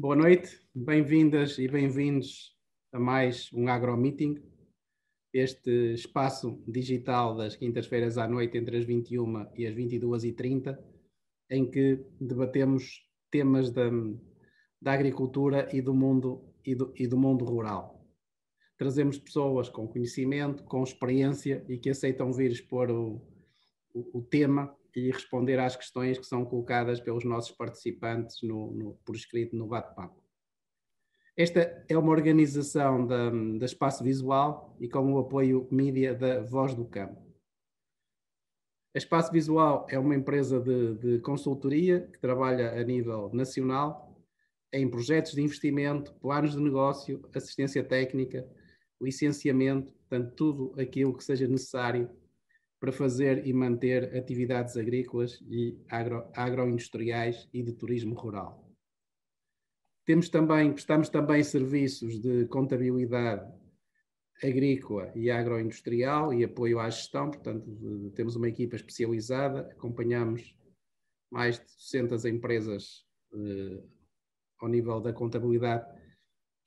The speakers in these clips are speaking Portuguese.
Boa noite, bem-vindas e bem-vindos a mais um AgroMeeting, este espaço digital das quintas-feiras à noite entre as 21 e as 22h30, em que debatemos temas da agricultura e do mundo rural. Trazemos pessoas com conhecimento, com experiência e que aceitam vir expor o tema e responder às questões que são colocadas pelos nossos participantes por escrito no bate-papo. Esta é uma organização da Espaço Visual e com o apoio mídia da Voz do Campo. A Espaço Visual é uma empresa de consultoria que trabalha a nível nacional em projetos de investimento, planos de negócio, assistência técnica, licenciamento, portanto, tudo aquilo que seja necessário para fazer e manter atividades agrícolas e agroindustriais e de turismo rural. Prestamos também serviços de contabilidade agrícola e agroindustrial e apoio à gestão, portanto, temos uma equipa especializada, acompanhamos mais de 200 empresas ao nível da contabilidade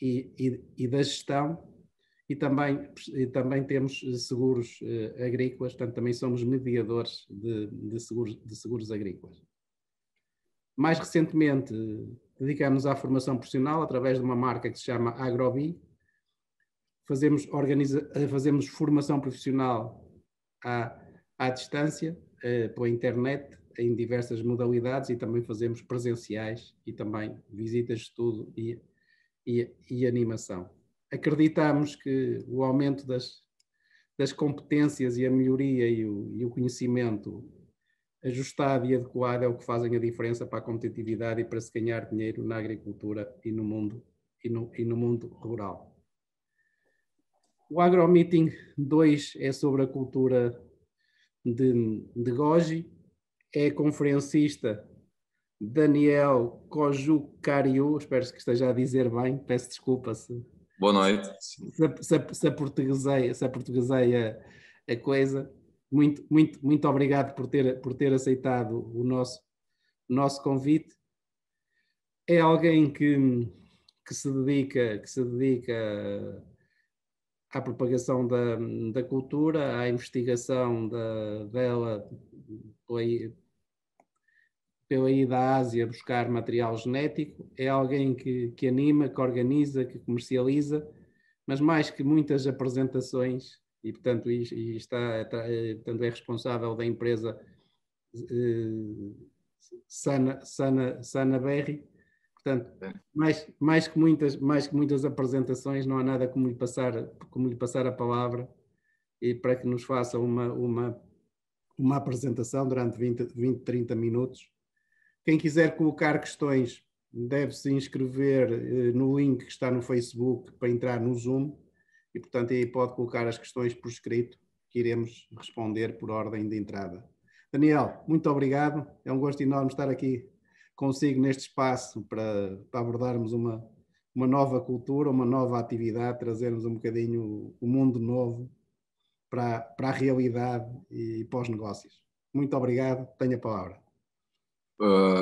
e da gestão, e também temos seguros agrícolas, portanto, também somos mediadores de seguros agrícolas. Mais recentemente, dedicamos à formação profissional através de uma marca que se chama Agrobi. Fazemos formação profissional à distância, pela internet, em diversas modalidades, e também fazemos presenciais e também visitas de estudo e animação. Acreditamos que o aumento das competências e a melhoria e o conhecimento ajustado e adequado é o que fazem a diferença para a competitividade e para se ganhar dinheiro na agricultura e no mundo rural. O AgroMeeting 2 é sobre a cultura de Goji. É conferencista Daniel Cojucariu, espero que esteja a dizer bem, peço desculpa Boa noite. Se aportuguesei a coisa. Muito obrigado por ter aceitado o nosso convite. É alguém que se dedica à propagação da cultura, à investigação dela pela ida à Ásia buscar material genético. É alguém que anima, que organiza, que comercializa, mas mais que muitas apresentações, e portanto portanto, é responsável da empresa Sana Berry. Portanto, mais que muitas apresentações, não há nada como lhe passar a palavra e para que nos faça uma apresentação durante 20, 30 minutos. Quem quiser colocar questões deve se inscrever no link que está no Facebook para entrar no Zoom e, portanto, aí pode colocar as questões por escrito que iremos responder por ordem de entrada. Daniel, muito obrigado. É um gosto enorme estar aqui consigo neste espaço para abordarmos uma nova cultura, uma nova atividade, trazermos um bocadinho o mundo novo para a realidade e para os negócios. Muito obrigado. Tenho a palavra.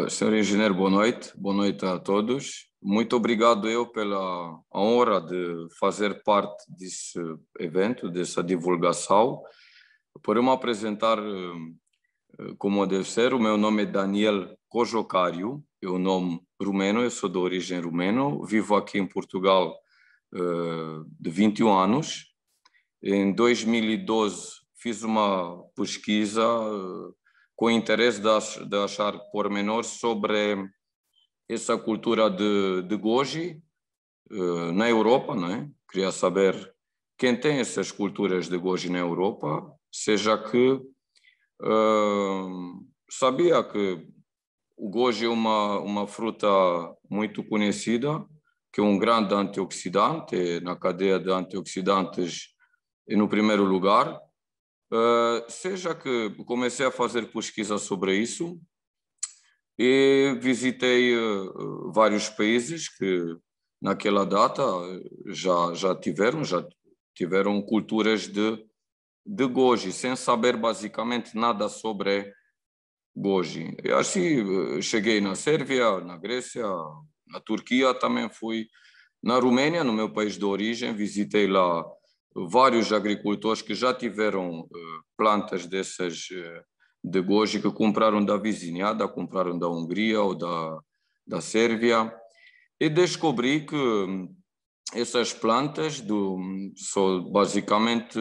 Senhor Engenheiro, boa noite a todos. Muito obrigado pela honra de fazer parte desse evento, dessa divulgação. Por me apresentar como deve ser, o meu nome é Daniel Cojucariu, é um nome rumeno, eu sou de origem rumeno, vivo aqui em Portugal de 21 anos. Em 2012 fiz uma pesquisa com interesse de achar pormenores sobre essa cultura de Goji na Europa, não é? Queria saber quem tem essas culturas de Goji na Europa, seja que sabia que o Goji é uma fruta muito conhecida, que é um grande antioxidante, na cadeia de antioxidantes e no primeiro lugar. Seja que comecei a fazer pesquisa sobre isso e visitei vários países que naquela data já tiveram culturas de Goji, sem saber basicamente nada sobre Goji. E assim cheguei na Sérvia, na Grécia, na Turquia, também fui na Romênia, no meu país de origem, visitei lá vários agricultores que já tiveram plantas dessas de goji, que compraram da vizinhada, compraram da Hungria ou da Sérvia, e descobri que essas plantas são basicamente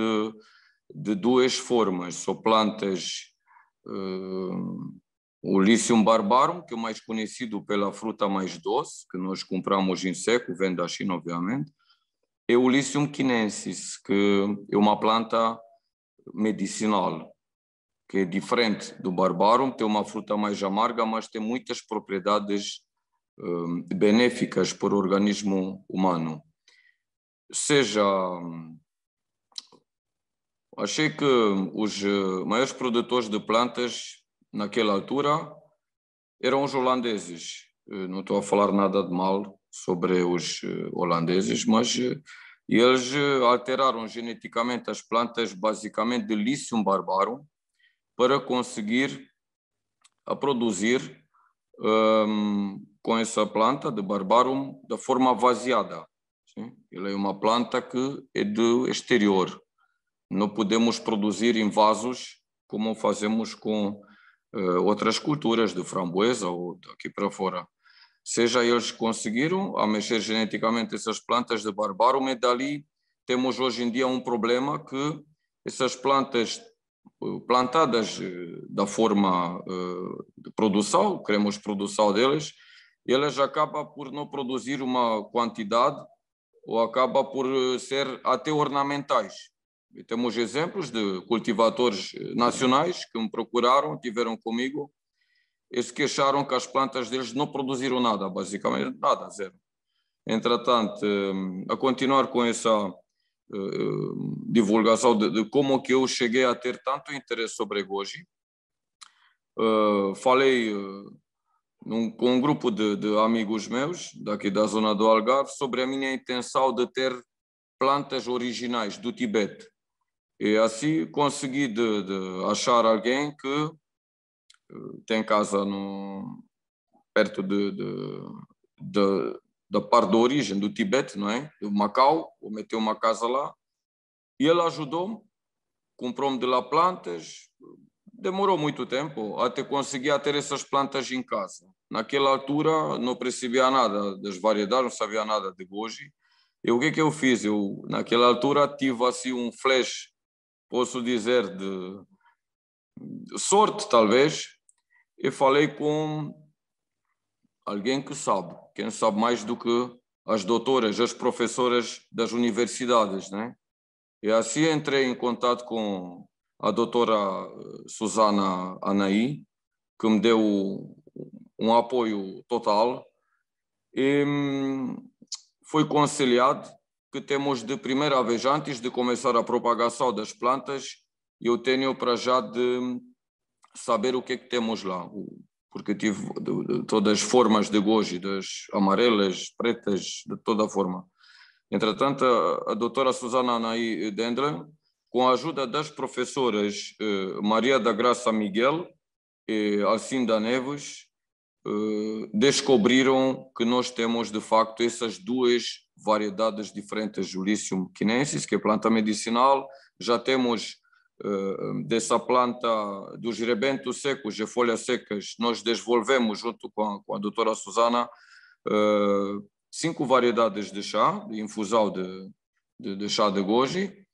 de duas formas. São plantas, o Lycium barbarum, que é mais conhecido pela fruta mais doce, que nós compramos em seco, vem da China, obviamente, e o Lycium chinensis, que é uma planta medicinal, que é diferente do barbarum, tem uma fruta mais amarga, mas tem muitas propriedades benéficas para o organismo humano. Seja, achei que os maiores produtores de plantas naquela altura eram os holandeses. Não estou a falar nada de mal sobre os holandeses, mas eles alteraram geneticamente as plantas basicamente de Lycium barbarum para conseguir a produzir com essa planta de barbarum da forma vaziada. Sim? Ele é uma planta que é do exterior. Não podemos produzir em vasos como fazemos com outras culturas de framboesa ou daqui para fora. Seja eles conseguiram a mexer geneticamente essas plantas de barbarum, e dali temos hoje em dia um problema que essas plantas plantadas da forma de produção, queremos produção delas, elas acabam por não produzir uma quantidade ou acaba por ser até ornamentais. E temos exemplos de cultivadores nacionais que me procuraram, tiveram comigo, e se queixaram que as plantas deles não produziram nada, basicamente nada, zero. Entretanto, a continuar com essa divulgação de como que eu cheguei a ter tanto interesse sobre goji, falei com um grupo de amigos meus, daqui da zona do Algarve, sobre a minha intenção de ter plantas originais do Tibete. E assim consegui de achar alguém que tem casa perto da parte da origem do Tibete, não é? Do Macau, vou meter uma casa lá. E ele ajudou-me, comprou-me de lá plantas. Demorou muito tempo até conseguir ter essas plantas em casa. Naquela altura não percebia nada das variedades, não sabia nada de goji. E o que eu fiz? Eu, naquela altura, tive assim um flash, posso dizer, de sorte, talvez, e falei com alguém que sabe, quem sabe mais do que as doutoras, as professoras das universidades, né? E assim entrei em contato com a doutora Susana Anaí, que me deu um apoio total, e foi conciliado que temos de primeira vez, antes de começar a propagação das plantas, eu tenho para já de saber o que é que temos lá, porque tive de todas as formas de goji, das amarelas, pretas, de toda a forma. Entretanto, a doutora Susana Anaí Dendler, com a ajuda das professoras Maria da Graça Miguel e Alcinda Neves, descobriram que nós temos, de facto, essas duas variedades diferentes do Lycium chinensis, que é planta medicinal. Já temos dessa planta dos rebentos secos e folhas secas, nós desenvolvemos, junto com a doutora Susana, 5 variedades de chá, de infusão de chá de goji.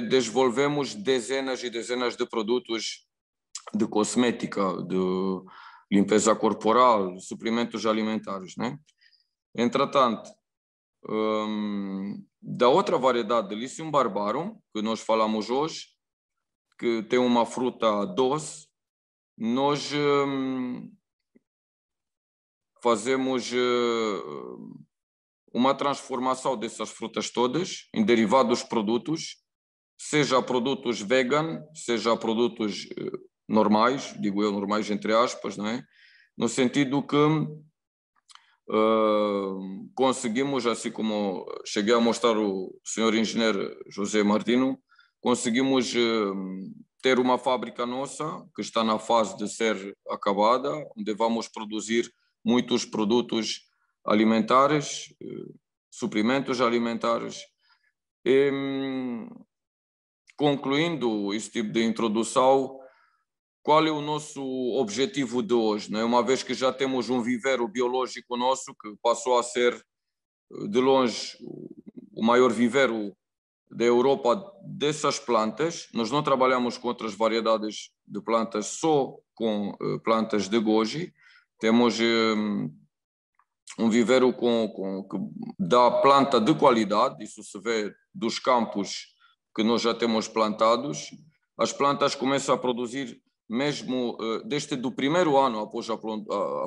Desenvolvemos dezenas e dezenas de produtos de cosmética, de limpeza corporal, suplementos alimentares, né? Entretanto, da outra variedade de Lycium barbarum, que nós falamos hoje, que tem uma fruta doce, nós fazemos uma transformação dessas frutas todas em derivados produtos, seja produtos vegan, seja produtos normais, digo eu, normais entre aspas, não é? No sentido que conseguimos, assim como cheguei a mostrar o senhor engenheiro José Martino, conseguimos ter uma fábrica nossa que está na fase de ser acabada, onde vamos produzir muitos produtos alimentares, suprimentos alimentares. E, concluindo esse tipo de introdução, qual é o nosso objetivo de hoje, né? Uma vez que já temos um vivero biológico nosso, que passou a ser, de longe, o maior vivero da Europa dessas plantas. Nós não trabalhamos com outras variedades de plantas, só com plantas de goji. Temos um vivero que dá planta de qualidade, isso se vê dos campos que nós já temos plantados. As plantas começam a produzir mesmo desde o primeiro ano após a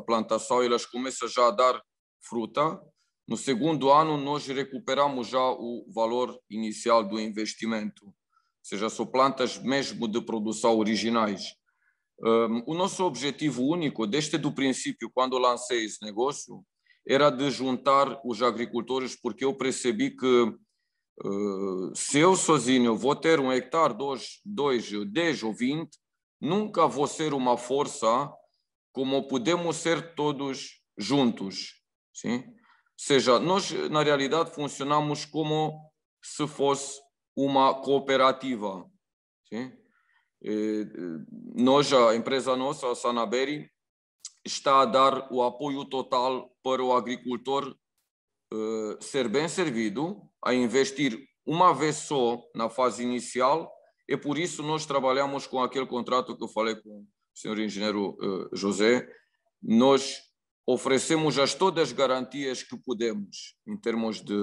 plantação, elas começam já a dar fruta. No segundo ano, nós recuperamos já o valor inicial do investimento, ou seja, são plantas mesmo de produção originais. O nosso objetivo único, desde o princípio, quando lancei esse negócio, era de juntar os agricultores, porque eu percebi que se eu sozinho vou ter 1 hectare, 2, 10 ou 20, nunca vou ser uma força como podemos ser todos juntos, sim? Ou seja, nós, na realidade, funcionamos como se fosse uma cooperativa. Sim? Nós, a empresa nossa, a Sanaberry, está a dar o apoio total para o agricultor ser bem servido, a investir uma vez só na fase inicial, e por isso nós trabalhamos com aquele contrato que eu falei com o senhor engenheiro José. Nós oferecemos todas as garantias que podemos, em termos de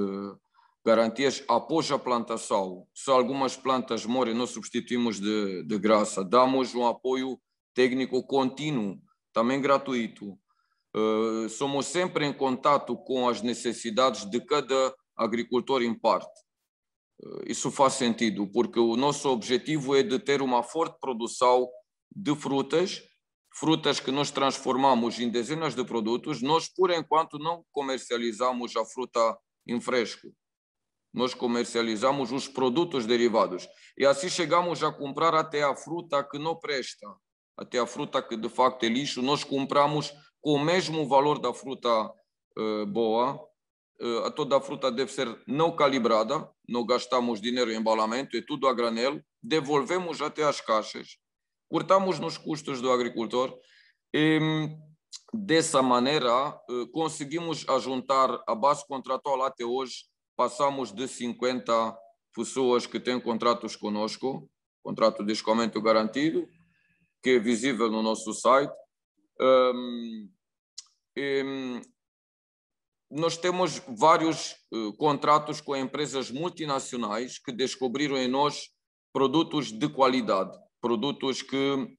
garantias após a plantação. Se algumas plantas morrem, nós substituímos de graça. Damos um apoio técnico contínuo, também gratuito. Somos sempre em contato com as necessidades de cada agricultor em parte. Isso faz sentido, porque o nosso objetivo é de ter uma forte produção de frutas que nós transformamos em dezenas de produtos. Nós, por enquanto, não comercializamos a fruta em fresco. Nós comercializamos os produtos derivados. E assim chegamos a comprar até a fruta que não presta, até a fruta que de facto é lixo. Nós compramos com o mesmo valor da fruta boa. Toda a fruta deve ser não calibrada, não gastamos dinheiro em embalamento, é tudo a granel, devolvemos até as caixas, cortamos nos custos do agricultor e dessa maneira conseguimos ajuntar a base contratual. Até hoje passamos de 50 pessoas que têm contratos conosco, contrato de escoamento garantido, que é visível no nosso site. Nós temos vários contratos com empresas multinacionais que descobriram em nós produtos de qualidade, produtos que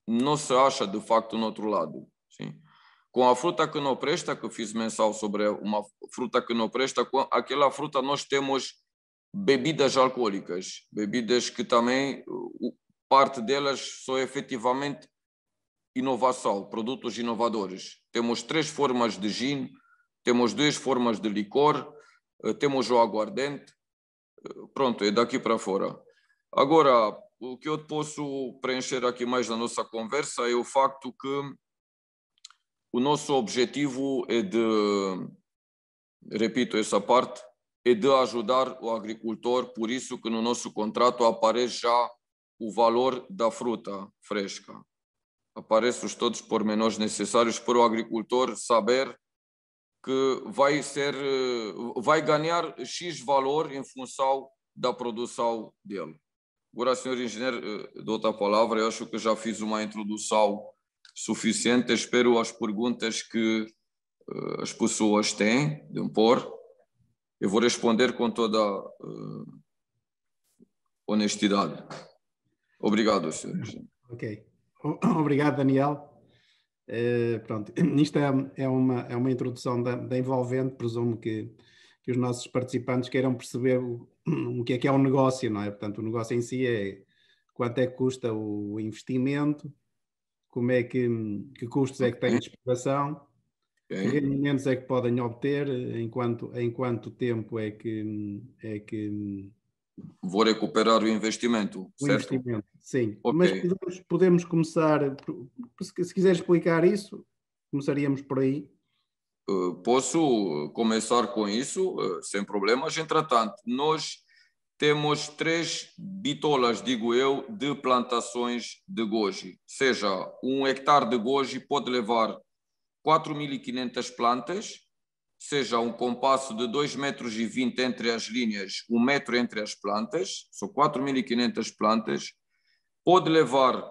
não se acha de facto no outro lado. Sim. Com a fruta que não presta, que fiz menção sobre uma fruta que não presta, com aquela fruta nós temos bebidas alcoólicas, bebidas que também, parte delas são efetivamente inovação, produtos inovadores. Temos 3 formas de gin, temos 2 formas de licor, temos o aguardente. Pronto, é daqui para fora. Agora, o que eu posso preencher aqui mais na nossa conversa é o facto que o nosso objetivo é de, repito essa parte, é de ajudar o agricultor, por isso que no nosso contrato aparece já o valor da fruta fresca. Aparecem os todos os pormenores necessários para o agricultor saber que vai ganhar X valor em função da produção dele. Agora, senhor engenheiro, dou-te a palavra. Eu acho que já fiz uma introdução suficiente. Espero as perguntas que as pessoas têm de me pôr. Eu vou responder com toda honestidade. Obrigado, senhor engenheiro. Ok. Obrigado, Daniel. Pronto, isto é uma introdução da Envolvente. Presumo que os nossos participantes queiram perceber o que é um negócio, não é? Portanto, o negócio em si é quanto é que custa o investimento, como é que custos é que tem de exploração, que rendimentos é que podem obter, em quanto tempo é que vou recuperar o investimento, o certo? investimento, sim. Okay. Mas podemos começar, se quiser explicar isso, Começaríamos por aí. Posso começar com isso, sem problemas. Entretanto, nós temos 3 bitolas, digo eu, de plantações de goji. Ou seja, 1 hectare de goji pode levar 4.500 plantas, seja um compasso de 2,20 metros entre as linhas, 1 metro entre as plantas, são 4.500 plantas. Pode levar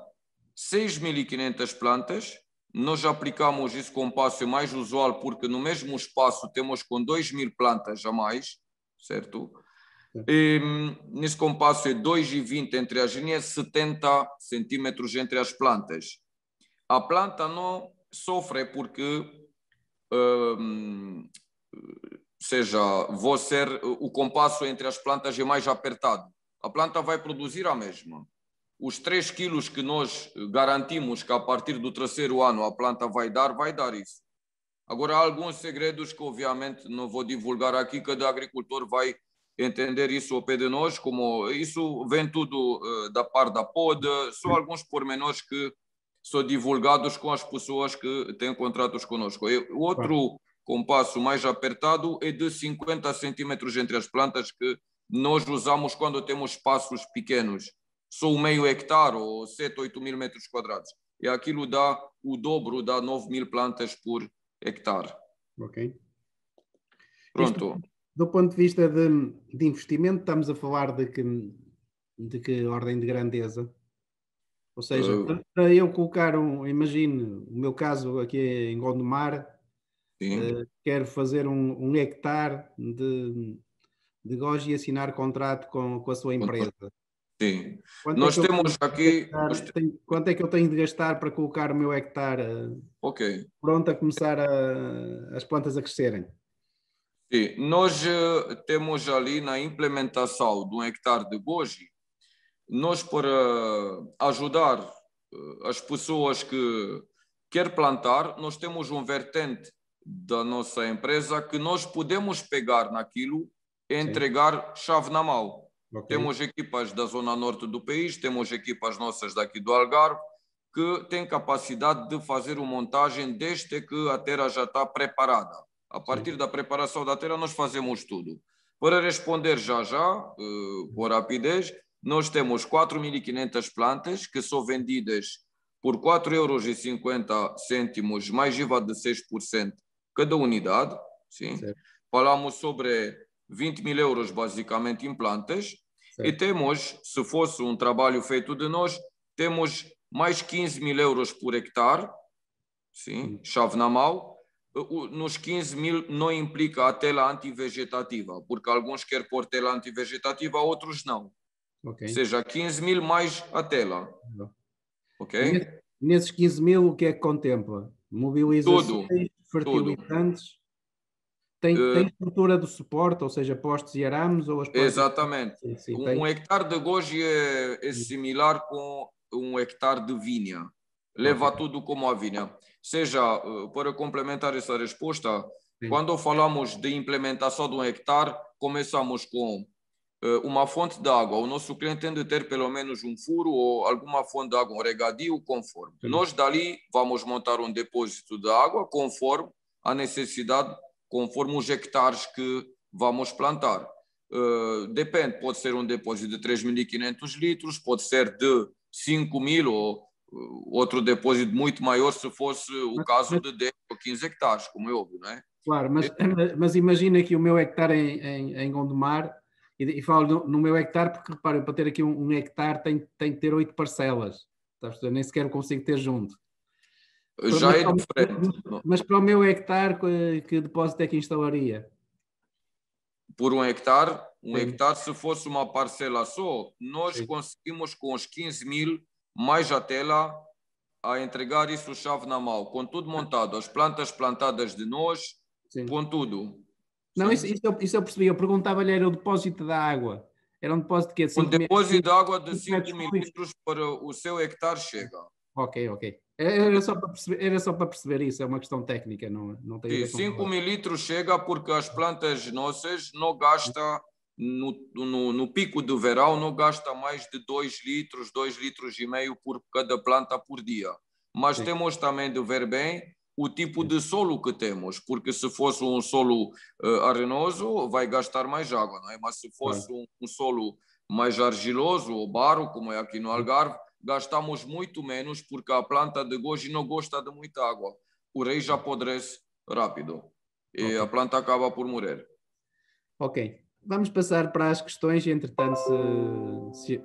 6.500 plantas. Nós aplicamos esse compasso mais usual porque no mesmo espaço temos com 2.000 plantas a mais, certo? E, nesse compasso é 2,20 entre as linhas, 70 centímetros entre as plantas. A planta não sofre porque, seja, o compasso entre as plantas é mais apertado. A planta vai produzir a mesma. Os 3 quilos que nós garantimos que a partir do 3º ano a planta vai dar isso. Agora, há alguns segredos que obviamente não vou divulgar aqui, cada agricultor vai entender isso ao pé de nós, como isso vem tudo da parte da poda, só alguns pormenores que são divulgados com as pessoas que têm contratos conosco. O outro compasso mais apertado é de 50 centímetros entre as plantas que nós usamos quando temos espaços pequenos. Só um meio hectare ou 7, 8 mil metros quadrados. E aquilo dá o dobro, dá 9.000 plantas por hectare. Ok. Pronto. Isto, do ponto de vista de investimento, estamos a falar de que ordem de grandeza? Ou seja, para eu colocar imagine, o meu caso aqui em Gondomar, quero fazer um hectare de goji e assinar contrato com a sua empresa. Sim. Nós temos aqui... Quanto é que eu tenho de gastar para colocar o meu hectare pronto a começar as plantas a crescerem? Sim. Nós temos ali na implementação de um hectare de goji, nós para ajudar as pessoas que querem plantar, nós temos um vertente da nossa empresa que nós podemos pegar naquilo e entregar chave na mão. Temos equipas da zona norte do país, temos equipas nossas daqui do Algarve, que têm capacidade de fazer uma montagem desde que a terra já está preparada. A partir da preparação da terra, nós fazemos tudo. Para responder já, por rapidez, nós temos 4.500 plantas que são vendidas por 4,50 € mais IVA de 6% cada unidade. Sim. Falamos sobre 20.000 € basicamente em plantas. Certo. E temos, se fosse um trabalho feito de nós, temos mais 15.000 € por hectare, sim, chave na mão. Nos 15.000 não implica a tela antivegetativa, porque alguns querem pôr tela antivegetativa, outros não. Ou seja, 15.000 mais a tela. Ok? Nesses 15.000 o que é que contempla? Mobilizações, fertilizantes... Tem estrutura do suporte, ou seja, postes e arames? Ou as plantas... Exatamente. Sim, um hectare de goji é similar com um hectare de vinha. Leva tudo como a vinha. Seja, para complementar essa resposta, quando falamos de implementação de um hectare, começamos com uma fonte de água. O nosso cliente tem de ter pelo menos um furo ou alguma fonte de água, um regadio conforme. Nós dali vamos montar um depósito de água conforme a necessidade, conforme os hectares que vamos plantar. Depende, pode ser um depósito de 3.500 litros, pode ser de 5.000 ou outro depósito muito maior se fosse o caso de 10 ou 15 hectares, como é óbvio, não é? Claro, mas imagina que o meu hectare em Gondomar, e falo no meu hectare porque, repare, para ter aqui um hectare tem que ter 8 parcelas. Nem sequer consigo ter junto. Já é diferente. Mas para o meu hectare, que depósito é que instalaria? Por um hectare, se fosse uma parcela só, nós conseguimos com os 15.000 mais a tela a entregar isso chave na mão, com tudo montado, as plantas plantadas de nós, com tudo. Não, isso eu percebi. Eu perguntava-lhe, era o depósito da água. Era um depósito que é de 5 mil... Um depósito de água de 5.000 litros para o seu hectare chega. Ok. Era só para perceber isso, é uma questão técnica, não tem a ver com... 5.000 litros chega porque as plantas nossas não gastam, no pico do verão, não gasta mais de 2 litros, 2,5 litros por cada planta por dia. Mas temos também de ver bem o tipo de solo que temos, porque se fosse um solo arenoso, vai gastar mais água, não é? Mas se fosse um solo mais argiloso ou barro, como é aqui no Algarve, gastamos muito menos, porque a planta de goji não gosta de muita água. O raiz apodrece rápido e a planta acaba por morrer. Ok. Vamos passar para as questões, entretanto, se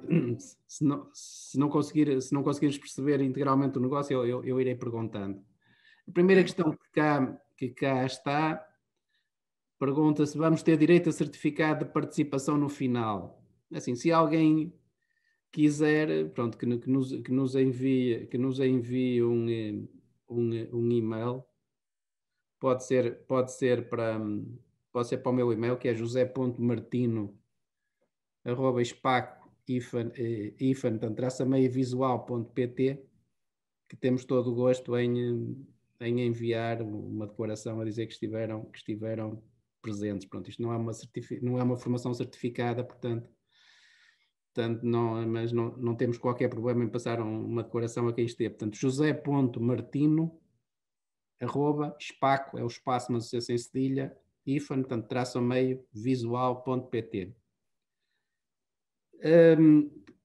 não conseguires perceber integralmente o negócio, eu irei perguntando. A primeira questão que cá está, pergunta se vamos ter direito a certificado de participação no final. Assim, se alguém quiser, pronto, que nos envie um e-mail, pode ser para o meu e-mail, que é josé.martino@spaco-visual.pt, que temos todo o gosto em enviar uma declaração a dizer que estiveram presentes. Pronto, isto não é uma formação certificada, portanto mas não temos qualquer problema em passar uma declaração a quem esteve. Portanto, josé.martino@spaco, é o espaço, mas sem cedilha, portanto, -visual.pt.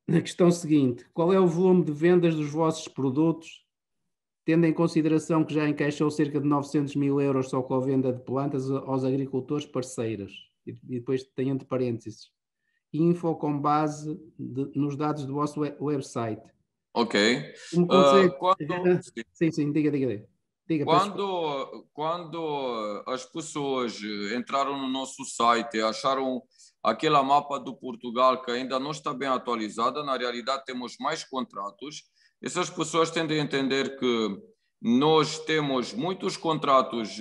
A questão seguinte: qual é o volume de vendas dos vossos produtos, tendo em consideração que já encaixou cerca de 900 mil euros só com a venda de plantas aos agricultores parceiros? E depois tem entre parênteses, info com base nos dados do vosso website. Ok. Como consegue... Sim, diga. Quando as pessoas entraram no nosso site e acharam aquela mapa do Portugal que ainda não está bem atualizada, na realidade temos mais contratos. Essas pessoas tendem a entender que nós temos muitos contratos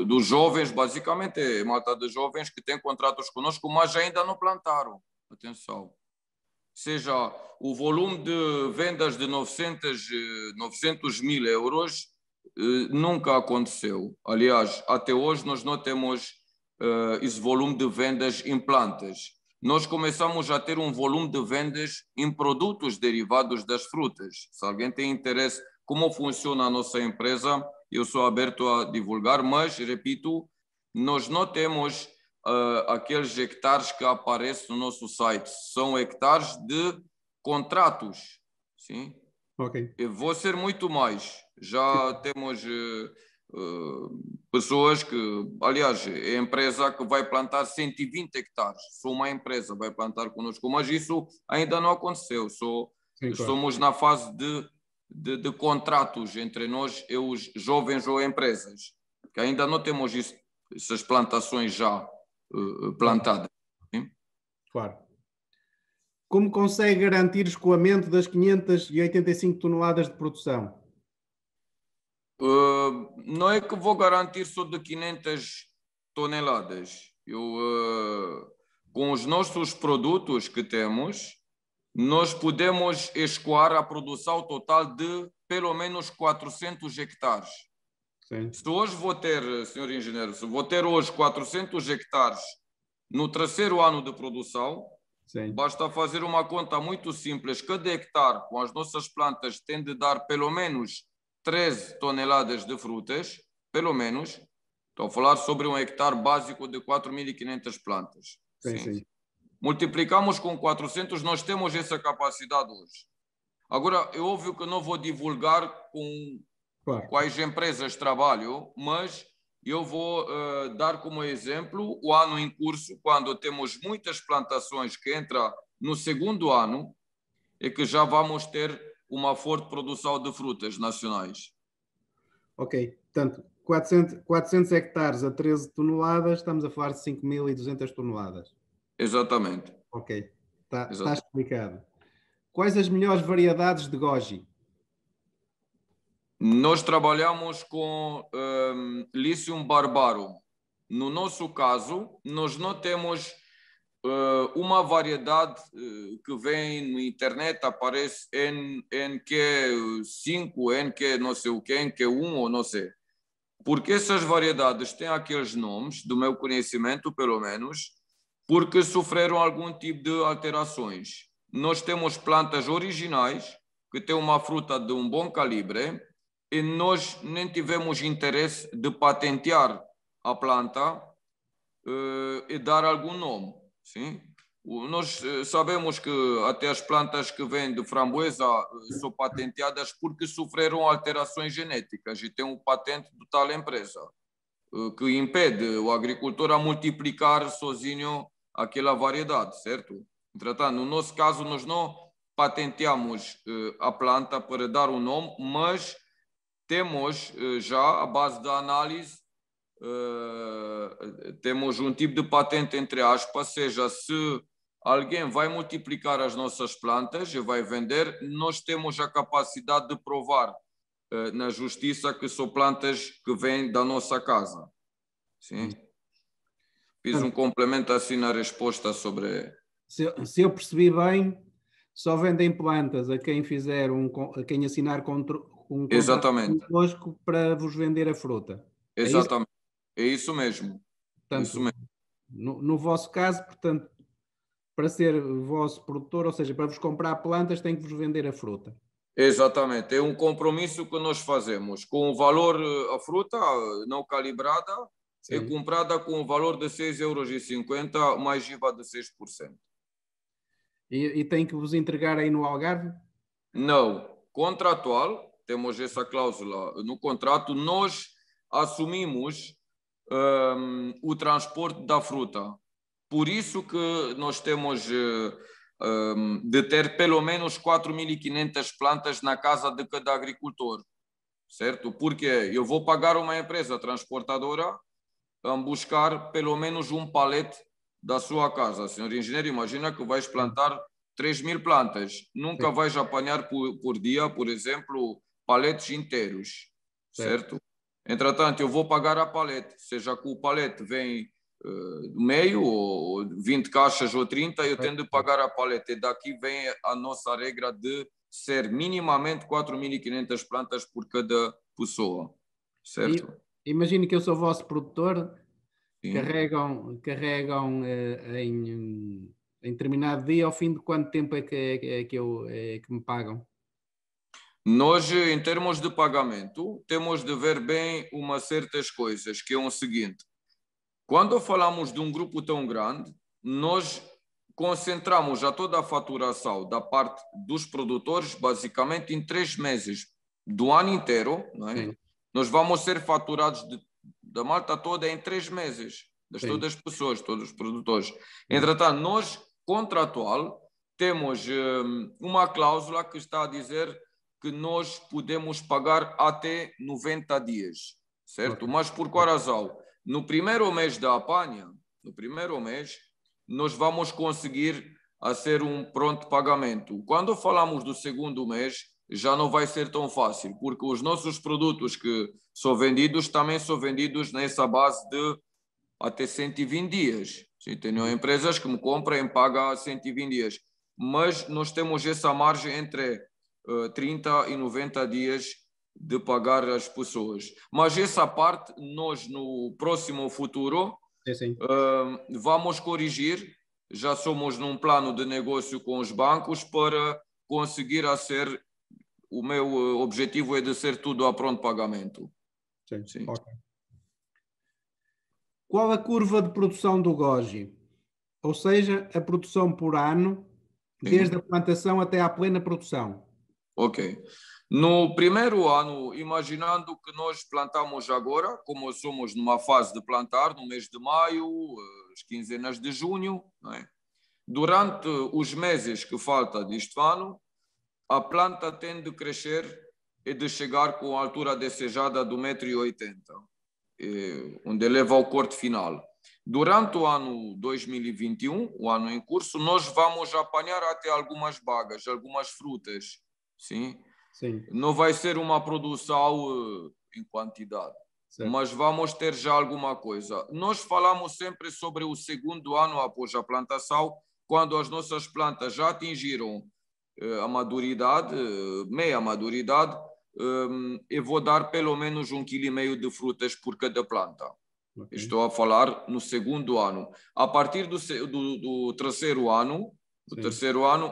dos jovens, basicamente é malta de jovens que tem contratos conosco, mas ainda não plantaram. Atenção. Seja, o volume de vendas de 900 mil euros nunca aconteceu. Aliás, até hoje nós não temos esse volume de vendas em plantas. Nós começamos a ter um volume de vendas em produtos derivados das frutas. Se alguém tem interesse como funciona a nossa empresa, eu sou aberto a divulgar, mas, repito, nós não temos aqueles hectares que aparecem no nosso site. São hectares de contratos. Sim? Ok. Eu vou ser muito mais. Já temos pessoas que, aliás, é a empresa que vai plantar 120 hectares. Sou uma empresa, vai plantar conosco, mas isso ainda não aconteceu. Somos na fase de contratos entre nós e os jovens ou empresas, que ainda não temos essas plantações já plantadas. Sim? Claro. Como consegue garantir escoamento das 585 toneladas de produção? Não é que vou garantir só de 500 toneladas. Com os nossos produtos que temos, nós podemos escoar a produção total de pelo menos 400 hectares. Sim. Se hoje vou ter, senhor engenheiro, se vou ter hoje 400 hectares no terceiro ano de produção, sim, basta fazer uma conta muito simples. Cada hectare com as nossas plantas tem de dar pelo menos 13 toneladas de frutas, pelo menos. Estou a falar sobre um hectare básico de 4.500 plantas. Sim. Multiplicamos com 400, nós temos essa capacidade hoje. Agora, é óbvio que não vou divulgar com quais empresas trabalho, mas eu vou dar como exemplo o ano em curso, quando temos muitas plantações que entram no segundo ano e que já vamos ter uma forte produção de frutas nacionais. Ok, portanto, 400 hectares a 13 toneladas, estamos a falar de 5.200 toneladas. Exatamente. Ok, está explicado. Quais as melhores variedades de goji? Nós trabalhamos com Lycium barbarum. No nosso caso, nós não temos uma variedade que vem na internet, aparece NQ5, NQ não sei o que, NQ1 ou não sei. Porque essas variedades têm aqueles nomes, do meu conhecimento pelo menos, porque sofreram algum tipo de alterações. Nós temos plantas originais que tem uma fruta de um bom calibre e nós nem tivemos interesse de patentear a planta e dar algum nome. Sim? Nós sabemos que até as plantas que vêm de framboesa são patenteadas porque sofreram alterações genéticas e tem um patente de tal empresa que impede o agricultor a multiplicar sozinho aquela variedade, certo? Entretanto, no nosso caso, nós não patenteamos a planta para dar um nome, mas temos já, à base da análise, temos um tipo de patente, entre aspas, seja, se alguém vai multiplicar as nossas plantas e vai vender, nós temos a capacidade de provar na justiça que são plantas que vêm da nossa casa. Sim? Fiz um complemento assim na resposta sobre... Se eu percebi bem, só vendem plantas a quem fizer a quem assinar um contrato convosco para vos vender a fruta. Exatamente. É isso mesmo. Portanto, isso mesmo. No vosso caso, portanto, para ser vosso produtor, ou seja, para vos comprar plantas, tem que vos vender a fruta. Exatamente. É um compromisso que nós fazemos. Com o valor, a fruta não calibrada, sim, é comprada com o valor de 6,50 € mais IVA de 6%. E tem que vos entregar aí no Algarve? Não. Contratual, temos essa cláusula no contrato, nós assumimos o transporte da fruta. Por isso que nós temos de ter pelo menos 4.500 plantas na casa de cada agricultor, certo? Porque eu vou pagar uma empresa transportadora a buscar pelo menos um palete da sua casa. Senhor engenheiro, imagina que vais plantar 3.000 plantas. Nunca vais apanhar por dia, por exemplo, paletes inteiros, certo? Entretanto, eu vou pagar a palete, seja que o palete vem meio, ou 20 caixas ou 30, eu tenho de pagar a palete. E daqui vem a nossa regra de ser minimamente 4.500 plantas por cada pessoa, certo? Imagine que eu sou vosso produtor, sim, carregam em determinado dia, ao fim de quanto tempo é que me pagam? Nós, em termos de pagamento, temos de ver bem umas certas coisas, que é o seguinte: quando falamos de um grupo tão grande, nós concentramos já toda a faturação da parte dos produtores basicamente em 3 meses do ano inteiro, não é? Sim. Nós vamos ser faturados da malta toda em 3 meses, todas as pessoas, todos os produtores. Entretanto, nós, contratual, temos uma cláusula que está a dizer que nós podemos pagar até 90 dias, certo? Mas por qual razão? No primeiro mês da apanha, no primeiro mês, nós vamos conseguir fazer um pronto pagamento. Quando falamos do segundo mês, já não vai ser tão fácil, porque os nossos produtos que são vendidos também são vendidos nessa base de até 120 dias. Sim, tenho empresas que me compram e pagam a 120 dias, mas nós temos essa margem entre 30 e 90 dias de pagar as pessoas. Mas essa parte, nós no próximo futuro vamos corrigir. Já somos num plano de negócio com os bancos para conseguir ser. O meu objetivo é de ser tudo a pronto pagamento. Sim. Sim. Okay. Qual a curva de produção do goji? Ou seja, a produção por ano, desde a plantação até à plena produção. Ok. No primeiro ano, imaginando que nós plantamos agora, como somos numa fase de plantar, no mês de maio, as quinzenas de junho, não é? Durante os meses que falta deste ano, a planta tende a crescer e de chegar com a altura desejada de 1,80 m, onde leva ao corte final. Durante o ano 2021, o ano em curso, nós vamos apanhar até algumas bagas, algumas frutas. Sim? Sim. Não vai ser uma produção em quantidade, certo, mas vamos ter já alguma coisa. Nós falamos sempre sobre o segundo ano após a plantação, quando as nossas plantas já atingiram a maduridade, meia maduridade, eu vou dar pelo menos 1,5 kg de frutas por cada planta. Okay. Estou a falar no segundo ano. A partir do terceiro ano,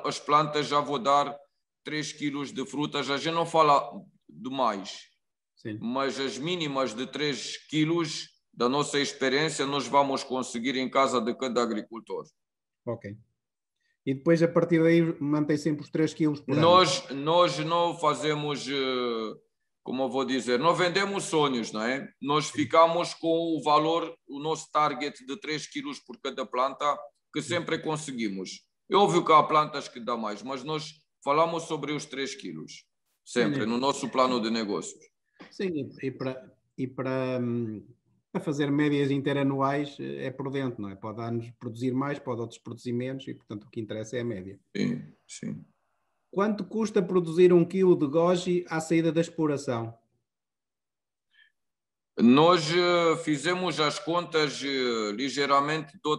as plantas já vou dar 3 quilos de frutas, a gente não fala de mais, Sim. mas as mínimas de 3 quilos, da nossa experiência, nós vamos conseguir em casa de cada agricultor. Ok. E depois, a partir daí, mantém sempre os 3 quilos por ano. Nós não fazemos, como eu vou dizer, não vendemos sonhos, não é? Nós ficamos com o valor, o nosso target de 3 quilos por cada planta, que sempre conseguimos. É óbvio que há plantas que dá mais, mas nós falamos sobre os 3 quilos, sempre, no nosso plano de negócios. Sim, para fazer médias interanuais é prudente, não é? Pode dar-nos produzir mais, pode outros produzir menos e, portanto, o que interessa é a média. Sim, sim. Quanto custa produzir 1 quilo de goji à saída da exploração? Nós fizemos as contas ligeiramente de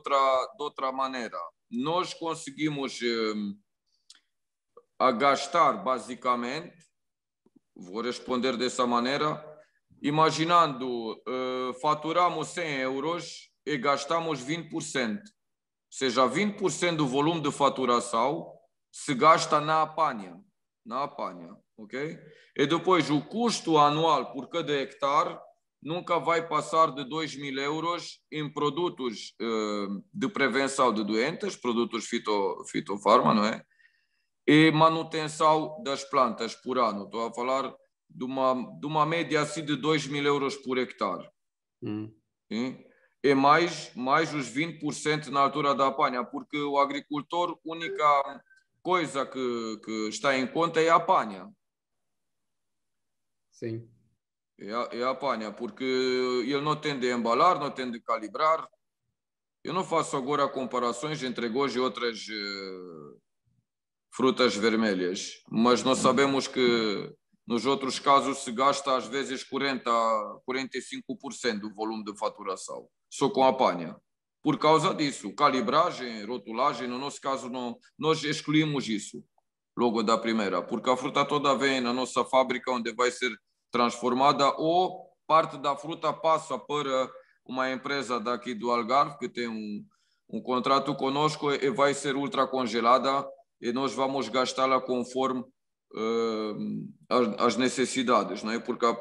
outra maneira. Nós conseguimos a gastar, basicamente, vou responder dessa maneira, imaginando, faturamos 100 euros e gastamos 20%. Ou seja, 20% do volume de faturação se gasta na apanha, ok? E depois o custo anual por cada hectare nunca vai passar de 2.000 euros em produtos de prevenção de doenças, produtos fitofarma, não é? E manutenção das plantas por ano. Estou a falar de uma média assim de 2.000 euros por hectare. Sim? E mais os 20% na altura da apanha, porque o agricultor, a única coisa que está em conta é a apanha. Sim. É a apanha, porque ele não tem de embalar, não tem de calibrar. Eu não faço agora comparações entre goji e outras frutas vermelhas, mas nós sabemos que nos outros casos se gasta às vezes 45% do volume de faturação, só com a apanha. Por causa disso, calibragem, rotulagem, no nosso caso não, nós excluímos isso logo da primeira, porque a fruta toda vem na nossa fábrica onde vai ser transformada ou parte da fruta passa para uma empresa daqui do Algarve que tem um contrato conosco e vai ser ultracongelada e nós vamos gastá-la conforme as necessidades, não é? Porque a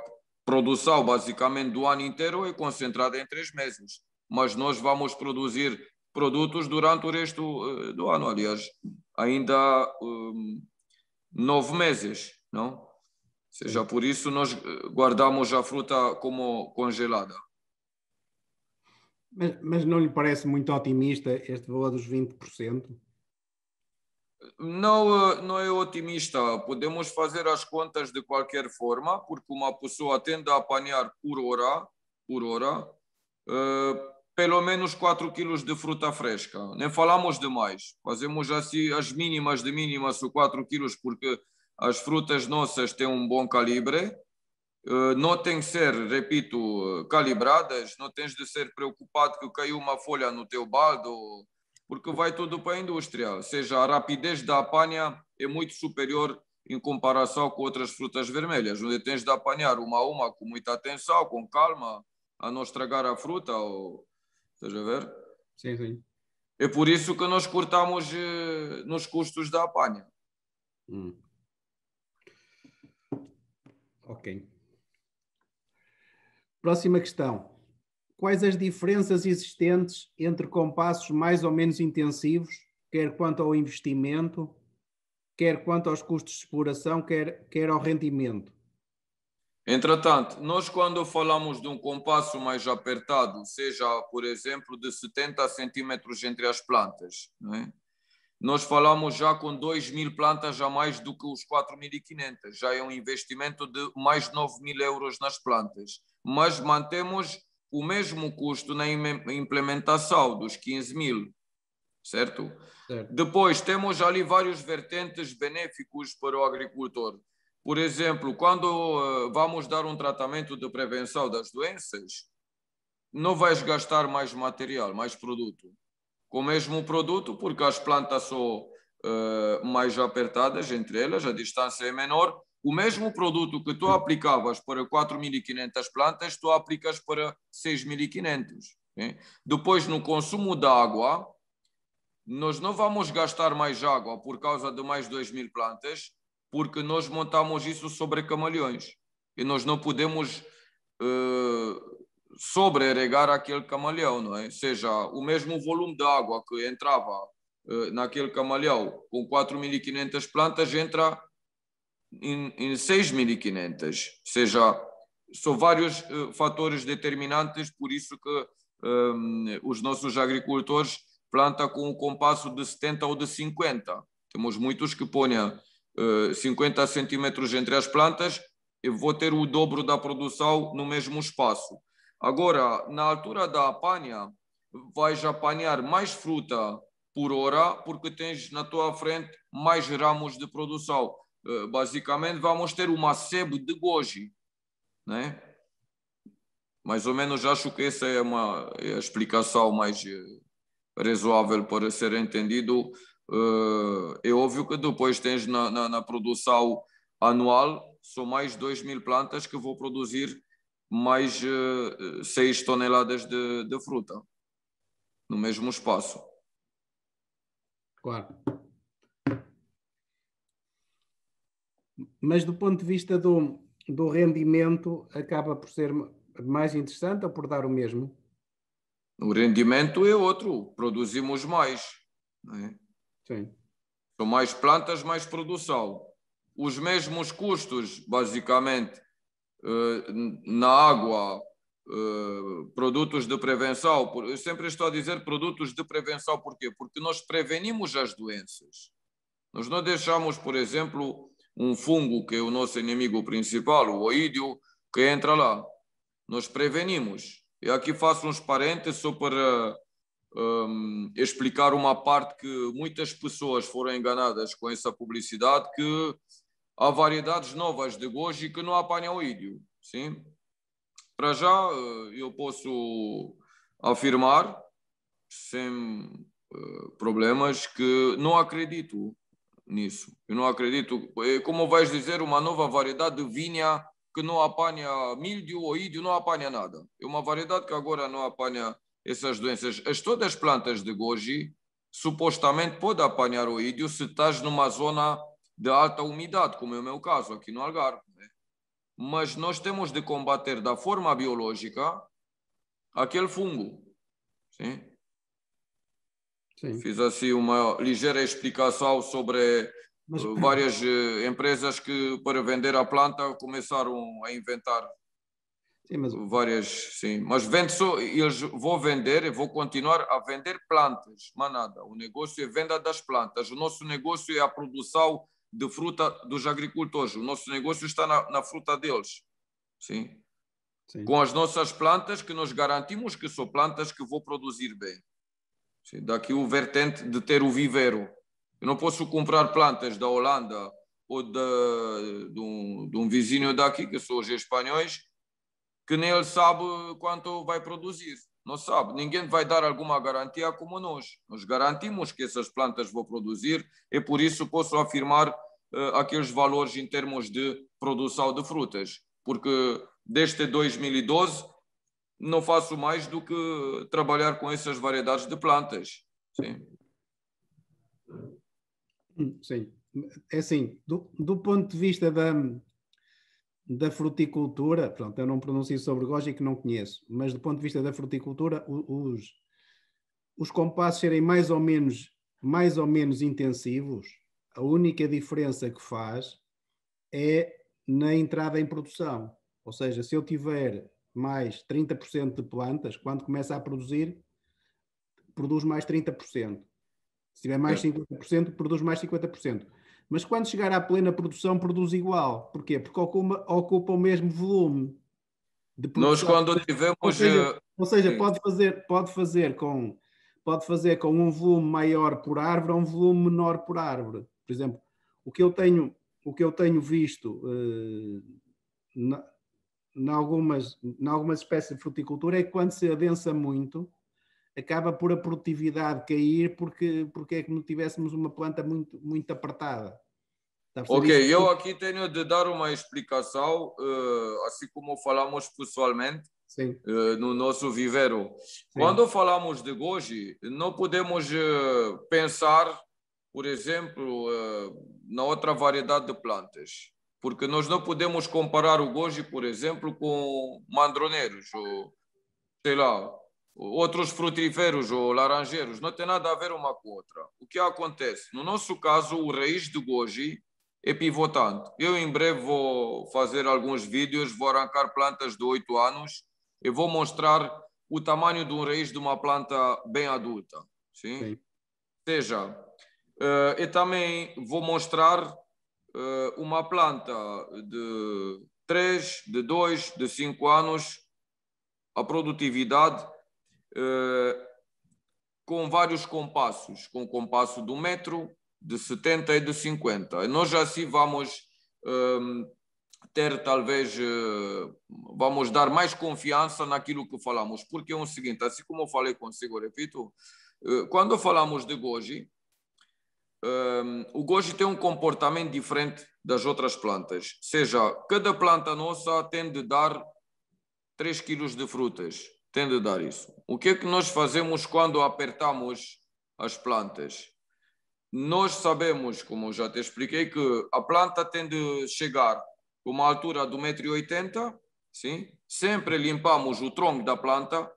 produção basicamente do ano inteiro é concentrada em 3 meses, mas nós vamos produzir produtos durante o resto do ano, aliás, ainda 9 meses, não? Ou seja, por isso nós guardamos a fruta como congelada. Mas não lhe parece muito otimista este valor dos 20%? Não é otimista. Podemos fazer as contas de qualquer forma, porque uma pessoa tende a apanhar por hora, pelo menos 4 quilos de fruta fresca. Nem falamos de mais. Fazemos assim as mínimas de mínimas, são 4 quilos, porque as frutas nossas têm um bom calibre. Não tem que ser, repito, calibradas, não tens de ser preocupado que caiu uma folha no teu balde, porque vai tudo para a indústria. Ou seja, a rapidez da apanha é muito superior em comparação com outras frutas vermelhas, onde tens de apanhar uma a uma com muita atenção, com calma, a não estragar a fruta. Estás a ver? Sim, sim. É por isso que nós cortamos nos custos da apanha. Ok. Próxima questão. Quais as diferenças existentes entre compassos mais ou menos intensivos, quer quanto ao investimento, quer quanto aos custos de exploração, quer ao rendimento? Entretanto, nós quando falamos de um compasso mais apertado, seja, por exemplo, de 70 centímetros entre as plantas, não é? Nós falamos já com 2.000 plantas a mais do que os 4.500. Já é um investimento de mais de 9.000 euros nas plantas. Mas mantemos o mesmo custo na implementação dos 15.000, certo? Depois temos ali vários vertentes benéficos para o agricultor. Por exemplo, quando vamos dar um tratamento de prevenção das doenças, não vais gastar mais material, mais produto. Com o mesmo produto, porque as plantas são mais apertadas entre elas, a distância é menor. O mesmo produto que tu aplicavas para 4.500 plantas, tu aplicas para 6.500. Okay? Depois, no consumo da água, nós não vamos gastar mais água por causa de mais 2.000 plantas, porque nós montamos isso sobre camaleões e nós não podemos sobre-regar aquele camaleão, não é? Ou seja, o mesmo volume de água que entrava naquele camaleão com 4.500 plantas entra em 6.500. Ou seja, são vários fatores determinantes, por isso que os nossos agricultores plantam com um compasso de 70 ou de 50. Temos muitos que põem 50 centímetros entre as plantas e vou ter o dobro da produção no mesmo espaço. Agora, na altura da apanha, vais apanhar mais fruta por hora porque tens na tua frente mais ramos de produção. Basicamente, vamos ter uma sebe de goji, né? Mais ou menos, acho que essa é a explicação mais razoável para ser entendido. É óbvio que depois tens na produção anual, são mais 2.000 plantas que vou produzir mais 6 toneladas de fruta no mesmo espaço. Claro. Mas do ponto de vista do rendimento, acaba por ser mais interessante ou por dar o mesmo? O rendimento é outro, produzimos mais. Não é? Sim. São mais plantas, mais produção. Os mesmos custos, basicamente, na água, produtos de prevenção. Eu sempre estou a dizer produtos de prevenção, por quê? Porque nós prevenimos as doenças. Nós não deixamos, por exemplo, um fungo, que é o nosso inimigo principal, o oídio, que entra lá. Nós prevenimos. E aqui faço uns parênteses só para explicar uma parte que muitas pessoas foram enganadas com essa publicidade, que há variedades novas de goji que não apanham oídio. Sim? Para já, eu posso afirmar, sem problemas, que não acredito nisso. Eu não acredito. Como vais dizer, uma nova variedade de vinha que não apanha míldio, oídio, não apanha nada. É uma variedade que agora não apanha essas doenças. Todas as plantas de goji supostamente podem apanhar oídio se estás numa zona de alta umidade, como é o meu caso aqui no Algarve. Né? Mas nós temos de combater da forma biológica aquele fungo. Sim? Sim. Fiz assim uma ligeira explicação sobre várias empresas que, para vender a planta, começaram a inventar várias. Sim, mas vende só, eles vão vender, vou continuar a vender plantas, mas nada. O negócio é venda das plantas. O nosso negócio é a produção de fruta dos agricultores. O nosso negócio está na fruta deles. Sim. Sim. Com as nossas plantas, que nós garantimos que são plantas que vão produzir bem. Sim, daqui o vertente de ter o vivero. Eu não posso comprar plantas da Holanda ou de um vizinho daqui, que são os espanhóis, que nem ele sabe quanto vai produzir. Não sabe. Ninguém vai dar alguma garantia como nós. Nós garantimos que essas plantas vão produzir e por isso posso afirmar aqueles valores em termos de produção de frutas. Porque desde 2012 não faço mais do que trabalhar com essas variedades de plantas. Sim. Sim. É assim, do ponto de vista da fruticultura, pronto, eu não pronuncio sobre goji que não conheço, mas do ponto de vista da fruticultura, os compassos serem mais ou menos intensivos, a única diferença que faz é na entrada em produção. Ou seja, se eu tiver mais 30% de plantas, quando começa a produzir, produz mais 30%. Se tiver mais 50%, produz mais 50%. Mas quando chegar à plena produção, produz igual. Porquê? Porque ocupa o mesmo volume de produção. Nós quando tivemos... Ou seja pode fazer com um volume maior por árvore ou um volume menor por árvore. Por exemplo, o que eu tenho visto em algumas espécies de fruticultura é que quando se adensa muito, acaba por a produtividade cair porque é como se tivéssemos uma planta muito, muito apertada. Ok, eu aqui tenho de dar uma explicação, assim como falamos pessoalmente no nosso vivero. Sim. Quando falamos de goji, não podemos pensar, por exemplo, na outra variedade de plantas. Porque nós não podemos comparar o goji, por exemplo, com mandroneiros, ou sei lá, outros frutíferos ou laranjeiros. Não tem nada a ver uma com a outra. O que acontece? No nosso caso, o raiz do goji é pivotante. Eu em breve vou fazer alguns vídeos, vou arrancar plantas de 8 anos e vou mostrar o tamanho de um raiz de uma planta bem adulta. Sim? Sim. Ou seja, eu também vou mostrar uma planta de 3, de 2, de 5 anos, a produtividade com vários compassos, com o compasso de 1 metro, de 70 e de 50. E nós assim vamos ter, talvez, vamos dar mais confiança naquilo que falamos, porque é o seguinte, assim como eu falei consigo, repito, quando falamos de goji, o goji tem um comportamento diferente das outras plantas. Ou seja, cada planta nossa tem de dar 3 quilos de frutas. Tem de dar isso. O que é que nós fazemos quando apertamos as plantas? Nós sabemos, como eu já te expliquei, que a planta tem de chegar a uma altura de 1,80 m, sim? Sempre limpamos o tronco da planta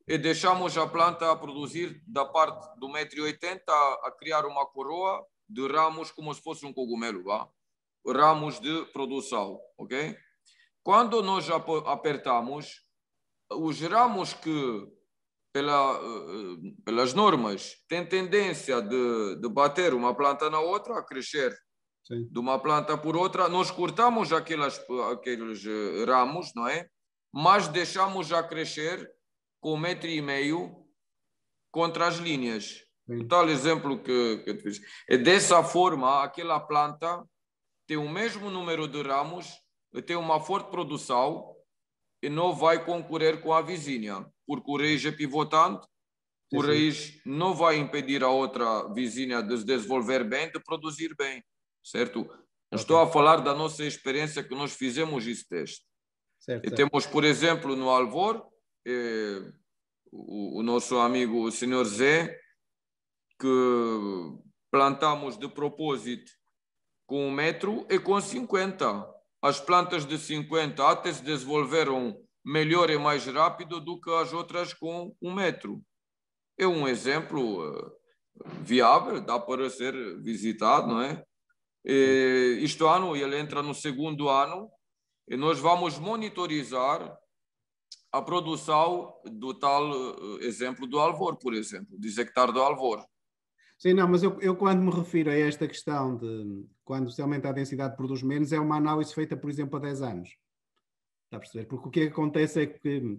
e deixamos a planta a produzir da parte do 1,80 m a criar uma coroa de ramos como se fosse um cogumelo, vá? Ramos de produção, ok? Quando nós apertamos, os ramos que, pelas normas, têm tendência de bater uma planta na outra, a crescer Sim. de uma planta por outra, nós cortamos aqueles ramos, não é? Mas deixamos a crescer com 1,5 m contra as linhas. Sim. O tal exemplo que eu te fiz. E dessa forma, aquela planta tem o mesmo número de ramos, tem uma forte produção e não vai concorrer com a vizinha, porque o raiz é pivotante, o raiz não vai impedir a outra vizinha de se desenvolver bem, de produzir bem, certo? Okay. Estou a falar da nossa experiência que nós fizemos esse teste. Certo, e certo. Temos, por exemplo, no Alvor, o nosso amigo o Sr. Zé, que plantamos de propósito com 1 metro e com 50. As plantas de 50 até se desenvolveram melhor e mais rápido do que as outras com 1 metro. É um exemplo viável, dá para ser visitado, não é? Este ano ele entra no 2º ano e nós vamos monitorizar a produção do tal exemplo do Alvor, por exemplo, de hectare do Alvor. Sim, não, mas eu quando me refiro a esta questão de quando se aumenta a densidade produz menos, é uma análise feita, por exemplo, há 10 anos. Está a perceber? Porque o que acontece é que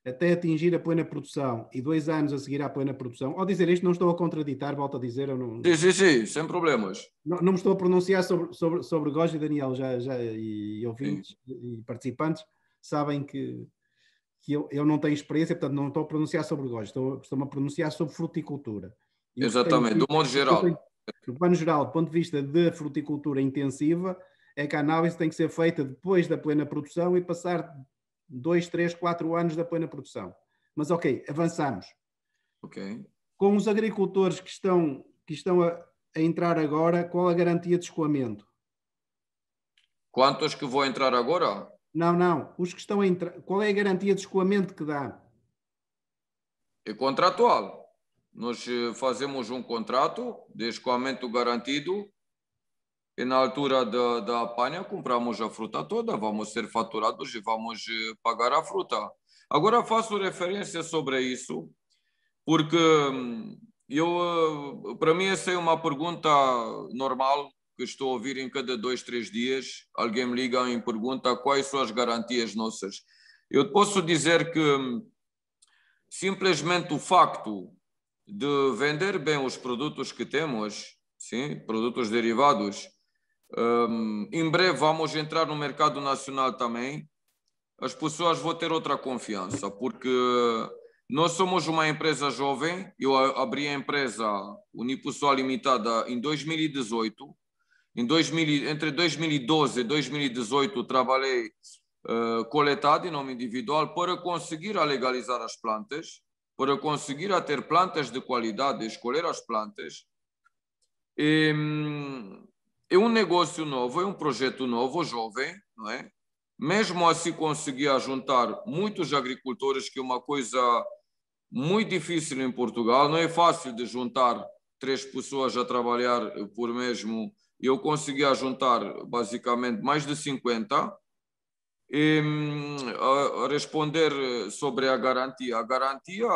até atingir a plena produção e 2 anos a seguir à plena produção, ao dizer isto não estou a contraditar, volto a dizer, eu não... Sim, sem problemas. Não me estou a pronunciar sobre Goji, Daniel, e ouvintes e participantes sabem que eu não tenho experiência, portanto não estou a pronunciar sobre Goji, estou-me a pronunciar sobre fruticultura. Exatamente, do modo geral. Do plano geral, do ponto de vista de fruticultura intensiva, é que a análise tem que ser feita depois da plena produção e passar 2, 3, 4 anos da plena produção. Mas ok, avançamos. Ok. Com os agricultores que estão a entrar agora, qual a garantia de escoamento? Quantos que vão entrar agora? Não. Os que estão a entrar, qual é a garantia de escoamento que dá? É contratual. Nós fazemos um contrato de escoamento garantido e na altura da apanha compramos a fruta toda, vamos ser faturados e vamos pagar a fruta. Agora faço referência sobre isso porque para mim essa é uma pergunta normal que estou a ouvir em cada 2, 3 dias. Alguém me liga e me pergunta quais são as garantias nossas. Eu posso dizer que simplesmente o facto de vender bem os produtos que temos, sim, produtos derivados, em breve vamos entrar no mercado nacional também, as pessoas vão ter outra confiança, porque nós somos uma empresa jovem. Eu abri a empresa Unipessoal Limitada em 2018. Entre 2012 e 2018 trabalhei coletado em nome individual para conseguir legalizar as plantas, para conseguir ter plantas de qualidade, escolher as plantas. é um negócio novo, é um projeto novo, jovem, não é? Mesmo assim conseguia juntar muitos agricultores, que é uma coisa muito difícil em Portugal. Não é fácil de juntar 3 pessoas a trabalhar por mesmo. Eu conseguia juntar basicamente mais de 50. E, a responder sobre a garantia. A garantia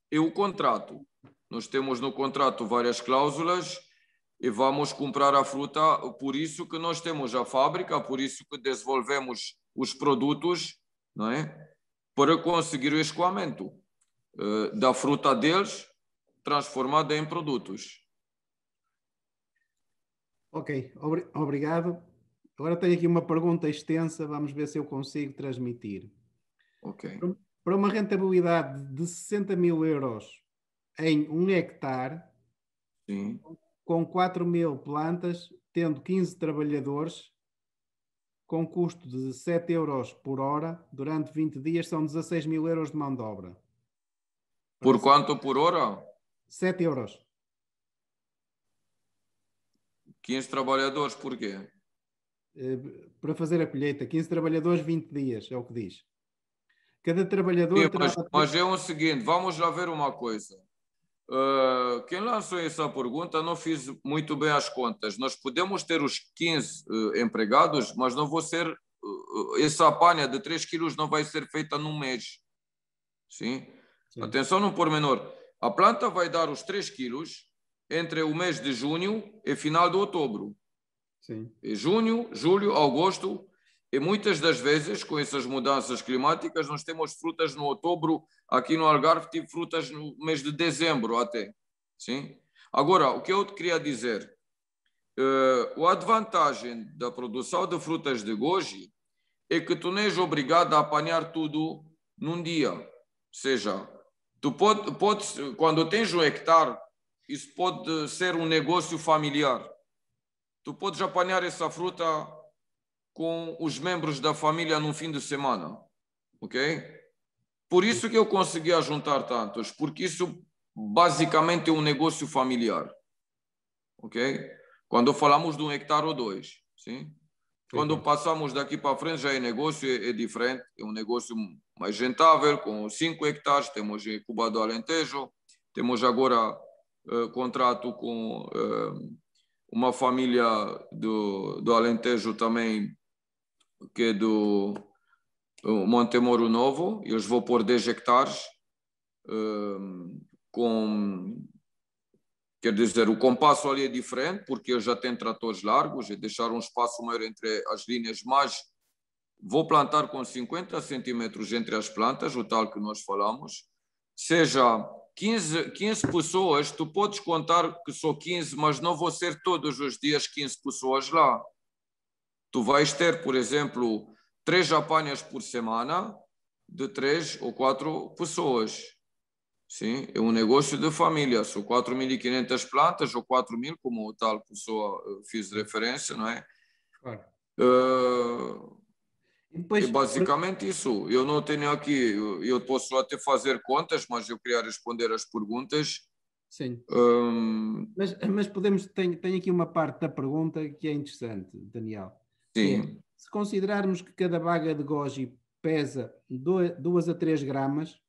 é o contrato. Nós temos no contrato várias cláusulas e vamos comprar a fruta, por isso que nós temos a fábrica, por isso que desenvolvemos os produtos, não é? Para conseguir o escoamento da fruta deles transformada em produtos. Ok, obrigado. Agora tenho aqui uma pergunta extensa, vamos ver se eu consigo transmitir. Ok. Para uma rentabilidade de 60 mil euros em 1 hectare, Sim. com 4.000 plantas, tendo 15 trabalhadores, com custo de 7 euros por hora, durante 20 dias são 16 mil euros de mão de obra. Por quanto por hora? 7 euros. 15 trabalhadores, por quê? Para fazer a colheita, 15 trabalhadores, 20 dias, é o que diz. Cada trabalhador Sim, terá... mas é o seguinte, vamos lá ver uma coisa. Quem lançou essa pergunta não fiz muito bem as contas. Nós podemos ter os 15 empregados, mas não vou ser... essa apanha de 3 quilos não vai ser feita num mês. Sim? Sim. Atenção no pormenor. A planta vai dar os 3 quilos entre o mês de junho e final de outubro. Sim. E junho, julho, agosto, e muitas das vezes, com essas mudanças climáticas, nós temos frutas no outubro. Aqui no Algarve tive frutas no mês de dezembro até. Sim? Agora, o que eu te queria dizer, a vantagem da produção de frutas de goji é que tu não és obrigado a apanhar tudo num dia. Ou seja, tu podes, quando tens 1 hectare, isso pode ser um negócio familiar. Tu podes apanhar essa fruta com os membros da família num fim de semana, ok? Por isso que eu conseguia juntar tantos, porque isso basicamente é um negócio familiar, ok? Quando falamos de 1 hectare ou 2, sim? Quando passamos daqui para frente já é negócio, é diferente, é um negócio mais rentável, com 5 hectares, temos em Cuba do Alentejo, temos agora contrato com uma família do Alentejo também, que é do Montemoro Novo. Eles vão pôr 10 hectares, quer dizer, o compasso ali é diferente, porque eles já têm tratores largos e deixaram um espaço maior entre as linhas, mas vou plantar com 50 centímetros entre as plantas, o tal que nós falamos. Seja 15 pessoas, tu podes contar que são 15, mas não vão ser todos os dias 15 pessoas lá. Tu vais ter, por exemplo, 3 apanhas por semana de 3 ou 4 pessoas. Sim, é um negócio de família. São 4.500 plantas ou 4.000, como o tal pessoa fiz referência, não é? Claro. É basicamente isso. Eu não tenho aqui, eu posso até fazer contas, mas eu queria responder as perguntas. Sim. Mas podemos, tem aqui uma parte da pergunta que é interessante, Daniel. Sim. Se considerarmos que cada baga de goji pesa 2 a 3 gramas,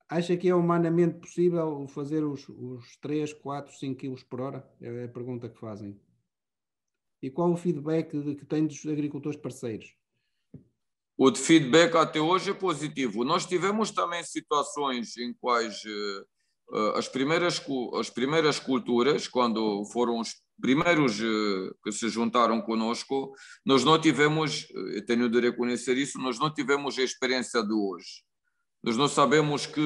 acha que é humanamente possível fazer os 3, 4, 5 quilos por hora? É a pergunta que fazem. E qual o feedback que tem dos agricultores parceiros? O feedback até hoje é positivo. Nós tivemos também situações em quais as primeiras culturas, quando foram os primeiros que se juntaram conosco, nós não tivemos, eu tenho de reconhecer isso, nós não tivemos a experiência de hoje. Nós não sabemos que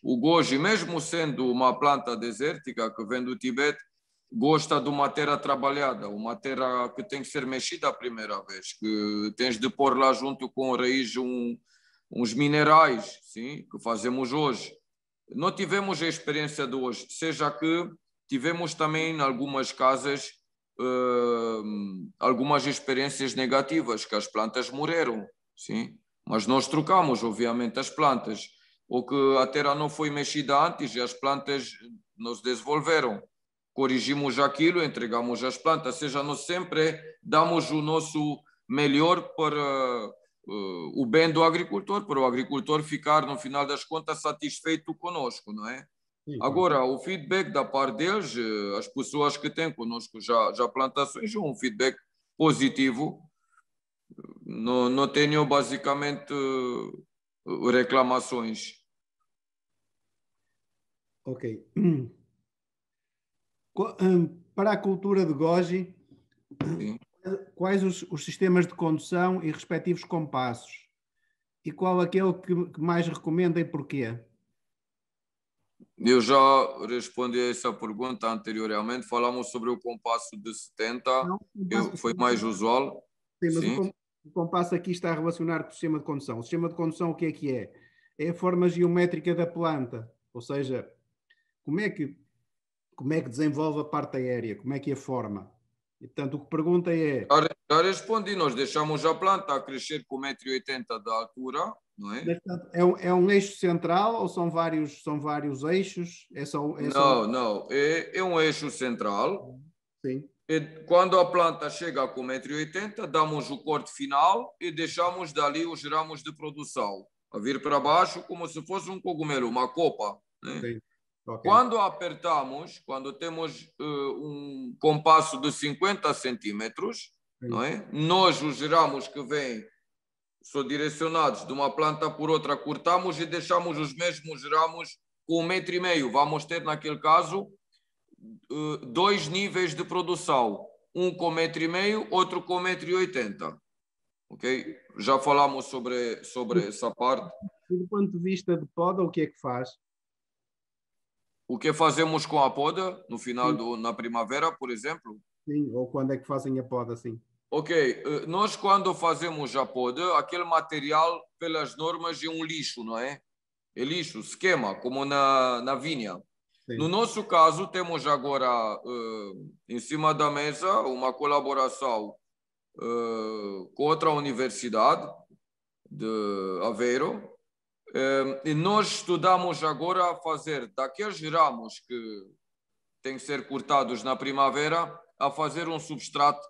o goji, mesmo sendo uma planta desértica que vem do Tibete, gosta de uma terra trabalhada, uma terra que tem que ser mexida a primeira vez, que tens de pôr lá junto com a raiz uns minerais, sim, que fazemos hoje. Não tivemos a experiência de hoje, seja que tivemos também em algumas casas algumas experiências negativas, que as plantas morreram, sim, mas nós trocamos, obviamente, as plantas, ou que a terra não foi mexida antes e as plantas nos desenvolveram. corrigimos aquilo, entregamos as plantas, ou seja, nós sempre damos o nosso melhor para o bem do agricultor, para o agricultor ficar, no final das contas, satisfeito conosco, não é? Sim, Agora, o feedback da parte deles, as pessoas que têm conosco já plantações, é um feedback positivo. Não tenho basicamente reclamações. Ok. Para a cultura de goji, Sim. quais os sistemas de condução e respectivos compassos? E qual aquele que mais recomenda e porquê? Eu já respondi a essa pergunta anteriormente. Falamos sobre o compasso de 70, Não, que foi mais usual. sim, mas Sim. o compasso aqui está a relacionar com o sistema de condução. O sistema de condução, o que é que é? É a forma geométrica da planta, ou seja, como é que desenvolve a parte aérea, como é que a forma. E, portanto, o que pergunta é... Já respondi, nós deixamos a planta a crescer com 1,80 m de altura, não é? É um eixo central ou são vários eixos? Não. É um eixo central. Sim. E quando a planta chega com 1,80 m, damos o corte final e deixamos dali os ramos de produção a vir para baixo como se fosse um cogumelo, uma copa, né? Sim. Okay. Quando apertamos, quando temos um compasso de 50 centímetros, não é? Nós os ramos que vêm são direcionados de uma planta por outra, cortamos e deixamos os mesmos ramos com 1,5 m. Vamos ter, naquele caso, 2 níveis de produção. Um com 1,5 m, outro com 1,80 m. Ok? Já falamos sobre essa parte. E do ponto de vista de poda, o que é que faz? O que fazemos com a poda no final na primavera, por exemplo? Sim, ou quando é que fazem a poda, sim. Ok, nós quando fazemos a poda, aquele material, pelas normas, é um lixo, não é? É lixo, se queima, como na vinha. Sim. No nosso caso, temos agora em cima da mesa uma colaboração com outra universidade de Aveiro, e nós estudamos agora a fazer daqueles ramos que têm que ser cortados na primavera, a fazer um substrato,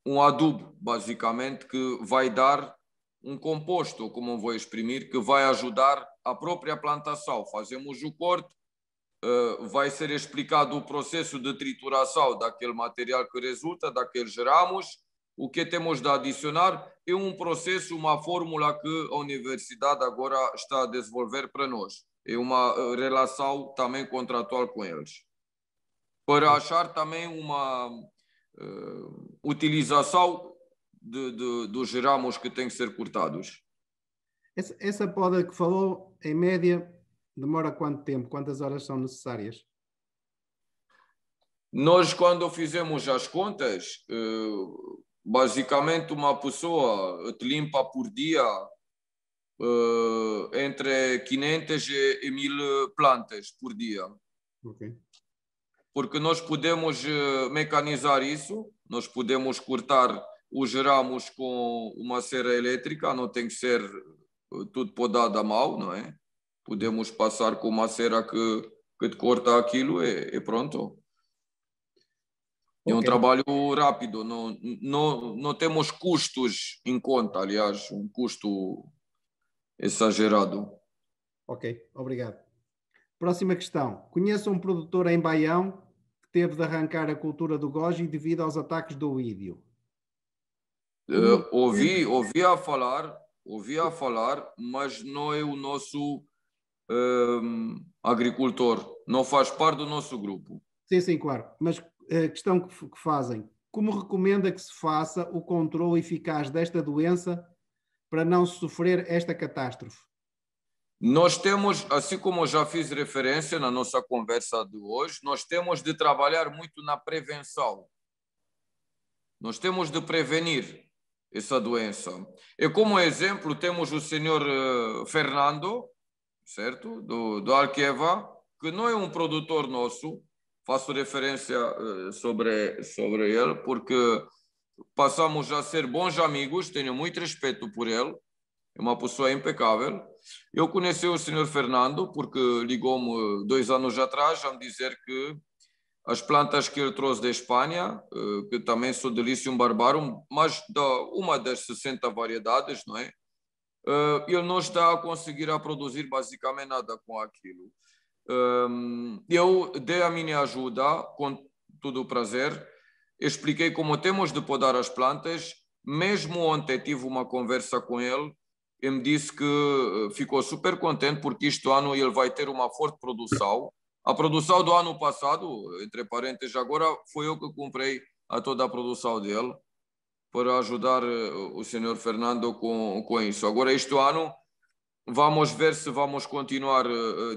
um adubo, basicamente, que vai dar um composto, ou como vou exprimir, que vai ajudar a própria plantação. Fazemos o corte, vai ser explicado o processo de trituração daquele material que resulta, daqueles ramos. O que temos de adicionar é um processo, uma fórmula que a universidade agora está a desenvolver para nós. É uma relação também contratual com eles. Para achar também uma utilização dos ramos que têm que ser cortados. Essa poda que falou, em média, demora quanto tempo? Quantas horas são necessárias? Nós, quando fizemos as contas, basicamente uma pessoa te limpa por dia entre 500 e 1.000 plantas por dia. Okay. Porque nós podemos mecanizar isso, nós podemos cortar os ramos com uma serra elétrica, não tem que ser tudo podado à mão, não é? Podemos passar com uma serra que te corta aquilo e pronto. É um trabalho rápido, não temos custos em conta, aliás, um custo exagerado. Ok, obrigado. Próxima questão. Conheço um produtor em Baião que teve de arrancar a cultura do goji devido aos ataques do oídio. Ouvi a falar, mas não é o nosso agricultor, não faz parte do nosso grupo. Sim, claro. Mas a questão que fazem, como recomenda que se faça o controle eficaz desta doença para não sofrer esta catástrofe? Nós temos, assim como eu já fiz referência na nossa conversa de hoje, nós temos de trabalhar muito na prevenção. Nós temos de prevenir essa doença. E como exemplo, temos o senhor Fernando, certo? Do Alqueva, que não é um produtor nosso, faço referência sobre ele, porque passamos a ser bons amigos, tenho muito respeito por ele. é uma pessoa impecável. Eu conheci o senhor Fernando porque ligou-me 2 anos atrás a me dizer que as plantas que ele trouxe da Espanha, que também são de Lícium barbarum, mas uma das 60 variedades, não é? Ele não está a conseguir a produzir basicamente nada com aquilo. Eu dei a minha ajuda, com todo o prazer, expliquei como temos de podar as plantas. Mesmo ontem tive uma conversa com ele, ele me disse que ficou super contente porque este ano ele vai ter uma forte produção. A produção do ano passado, entre parênteses, agora foi eu que comprei a toda a produção dele para ajudar o senhor Fernando com isso. Agora, este ano, vamos ver se vamos continuar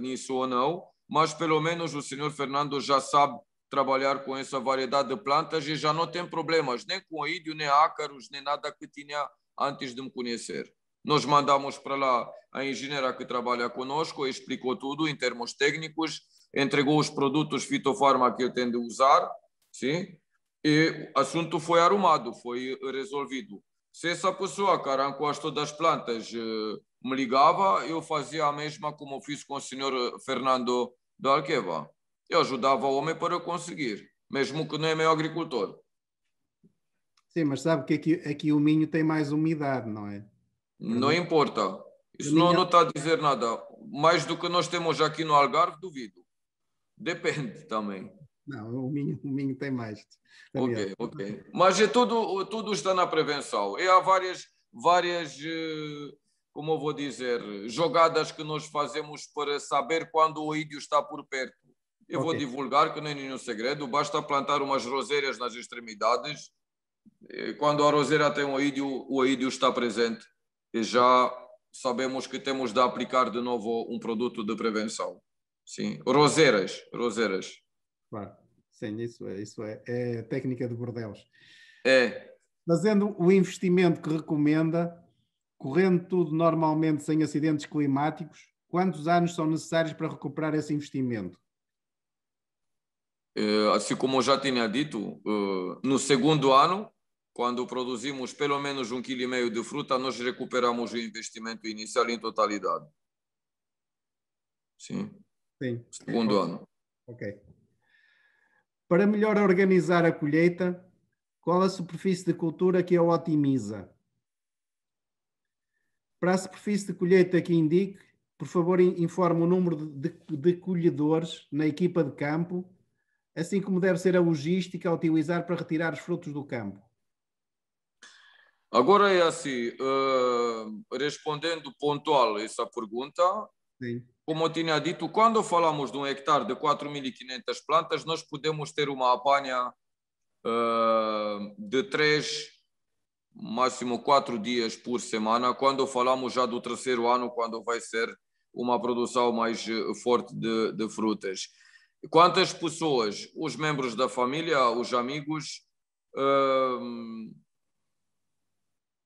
nisso ou não, mas pelo menos o senhor Fernando já sabe trabalhar com essa variedade de plantas e já não tem problemas, nem com ídio, nem ácaros, nem nada que tinha antes de me conhecer. Nós mandamos para lá a engenheira que trabalha conosco, explicou tudo em termos técnicos, entregou os produtos fitofarma que ele tem de usar, sim? E o assunto foi arrumado, foi resolvido. Se essa pessoa que arrancou todas as plantas me ligava, eu fazia a mesma como fiz com o senhor Fernando da Alqueva. Eu ajudava o homem para conseguir, mesmo que não é meu agricultor. Sim, mas sabe que aqui o Minho tem mais umidade, não é? Não importa. Isso não está a dizer nada. Mais do que nós temos aqui no Algarve, duvido. Depende também. Não, o Minho tem mais. Ok. Mas tudo está na prevenção. E há várias, como eu vou dizer, jogadas que nós fazemos para saber quando o ídio está por perto. Eu vou divulgar, que não é nenhum segredo, basta plantar umas roseiras nas extremidades. Quando a roseira tem o ídio está presente. E já sabemos que temos de aplicar de novo um produto de prevenção. Sim, roseiras. Claro, sim, isso é técnica de bordelos. É. Fazendo o investimento que recomenda, correndo tudo normalmente sem acidentes climáticos, quantos anos são necessários para recuperar esse investimento? Assim como eu já tinha dito, no segundo ano, quando produzimos pelo menos 1,5 kg de fruta, nós recuperamos o investimento inicial em totalidade. Sim. Segundo ano. Ok. Para melhor organizar a colheita, qual a superfície de cultura que a otimiza? Para a superfície de colheita que indique, por favor, informe o número de colhedores na equipa de campo, assim como deve ser a logística a utilizar para retirar os frutos do campo. Agora é assim, respondendo pontual essa pergunta, sim. Como eu tinha dito, quando falamos de um hectare de 4.500 plantas, nós podemos ter uma apanha de 3, máximo 4 dias por semana, quando falamos já do terceiro ano, quando vai ser uma produção mais forte de frutas. Quantas pessoas? Os membros da família, os amigos...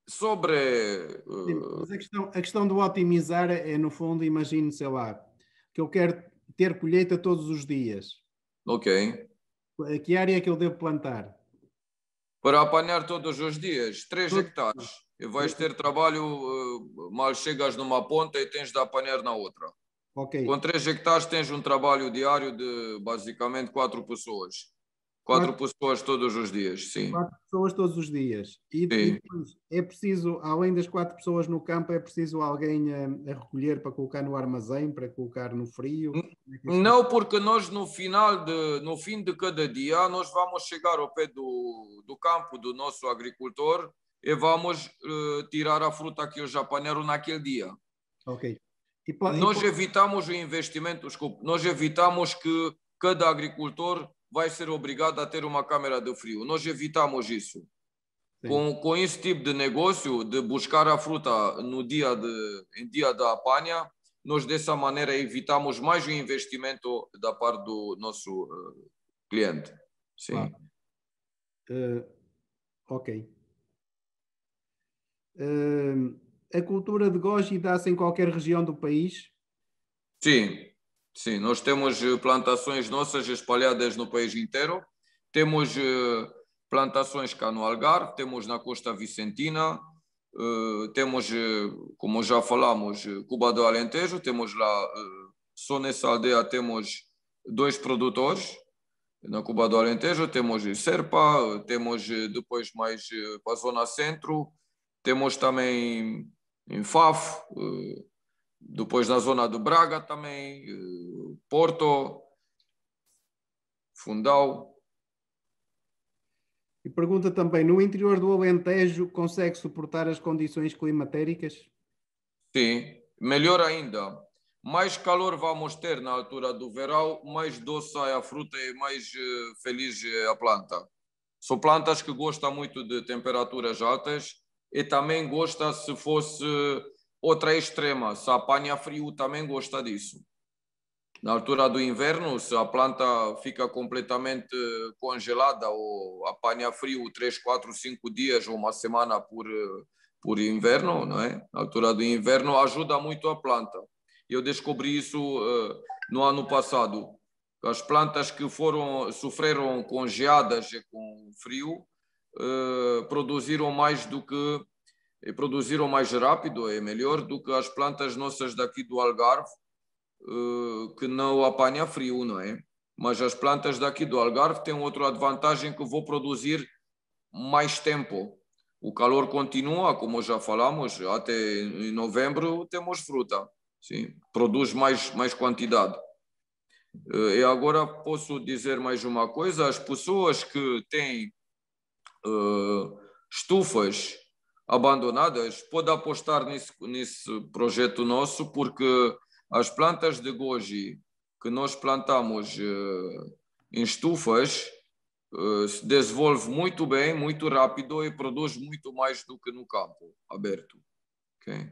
Sim, mas a questão do otimizar é, no fundo, imagino, sei lá, que eu quero ter colheita todos os dias. Ok. Que área é que eu devo plantar? Para apanhar todos os dias, 3 hectares. E vais ter trabalho, mal chegas numa ponta e tens de apanhar na outra. Okay. Com 3 hectares tens um trabalho diário de basicamente 4 pessoas. 4 pessoas todos os dias, sim. 4 pessoas todos os dias. E depois é preciso, além das 4 pessoas no campo, é preciso alguém a recolher para colocar no armazém, para colocar no frio? Não, porque nós no fim de cada dia, nós vamos chegar ao pé do campo do nosso agricultor e vamos tirar a fruta que eles apanharam naquele dia. Ok. Nós evitamos o investimento, desculpe, nós evitamos que cada agricultor vai ser obrigado a ter uma câmara de frio. Nós evitamos isso. Com esse tipo de negócio, de buscar a fruta em dia da apanha, nós dessa maneira evitamos mais o investimento da parte do nosso cliente. Sim. Ok. A cultura de goji dá-se em qualquer região do país? Sim. Nós temos plantações nossas espalhadas no país inteiro. Temos plantações cá no Algarve, temos na Costa Vicentina, temos, como já falamos, Cuba do Alentejo, temos lá, só nessa aldeia temos 2 produtores. Na Cuba do Alentejo temos Serpa, temos depois mais para a zona centro, temos também em Faf, depois na zona do Braga também, Porto, Fundão. E pergunta também, no interior do Alentejo consegue suportar as condições climatéricas? Sim, melhor ainda. Mais calor vamos ter na altura do verão, mais doce é a fruta e mais feliz é a planta. São plantas que gostam muito de temperaturas altas e também gosta se fosse outra extrema, se apanha frio também gosta disso. Na altura do inverno, se a planta fica completamente congelada ou apanha frio 3, 4, 5 dias ou uma semana por inverno, não é? Na altura do inverno ajuda muito a planta. Eu descobri isso no ano passado. As plantas que sofreram com geadas e com frio produziram mais produziram mais rápido e melhor do que as plantas nossas daqui do Algarve, que não apanha frio, não é? Mas as plantas daqui do Algarve têm outra vantagem, que vou produzir mais tempo. O calor continua, como já falamos, até em novembro temos fruta, sim, produz mais quantidade. E agora posso dizer mais uma coisa: as pessoas que têm estufas abandonadas podem apostar nesse projeto nosso, porque as plantas de goji que nós plantamos em estufas se desenvolve muito bem, muito rápido e produz muito mais do que no campo aberto. Okay?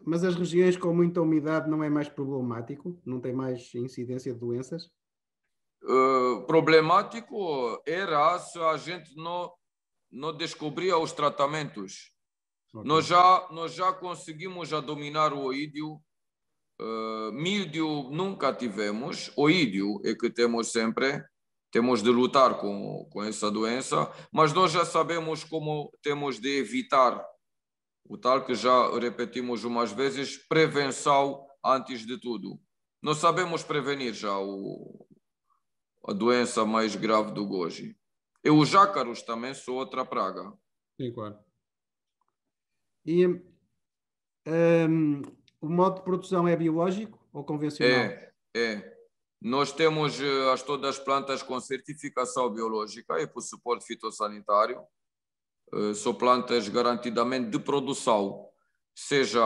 Mas as regiões com muita umidade não é mais problemático? Não tem mais incidência de doenças? Problemático era se a gente não descobria os tratamentos. Okay. Nós já conseguimos dominar o oídio. Míldio nunca tivemos, oídio é que temos sempre. Temos de lutar com essa doença, mas nós já sabemos como temos de evitar. O tal que já repetimos umas vezes, prevenção antes de tudo. Nós sabemos prevenir já a doença mais grave do goji. E os jácaros também são outra praga. Sim, claro. E o modo de produção é biológico ou convencional? É. Nós temos todas as plantas com certificação biológica e por suporte fitossanitário. São plantas garantidamente de produção. Seja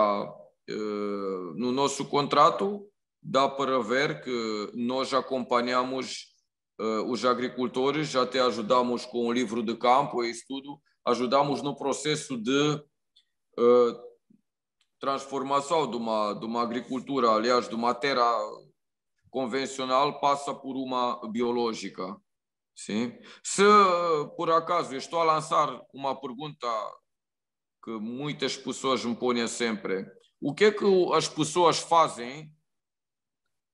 no nosso contrato, dá para ver que nós acompanhamos os agricultores, até ajudamos com o livro de campo e isso tudo, ajudamos no processo de transformação de uma agricultura, aliás, de uma terra convencional, passa por uma biológica. Sim. Se por acaso eu estou a lançar uma pergunta que muitas pessoas me põem sempre: o que é que as pessoas fazem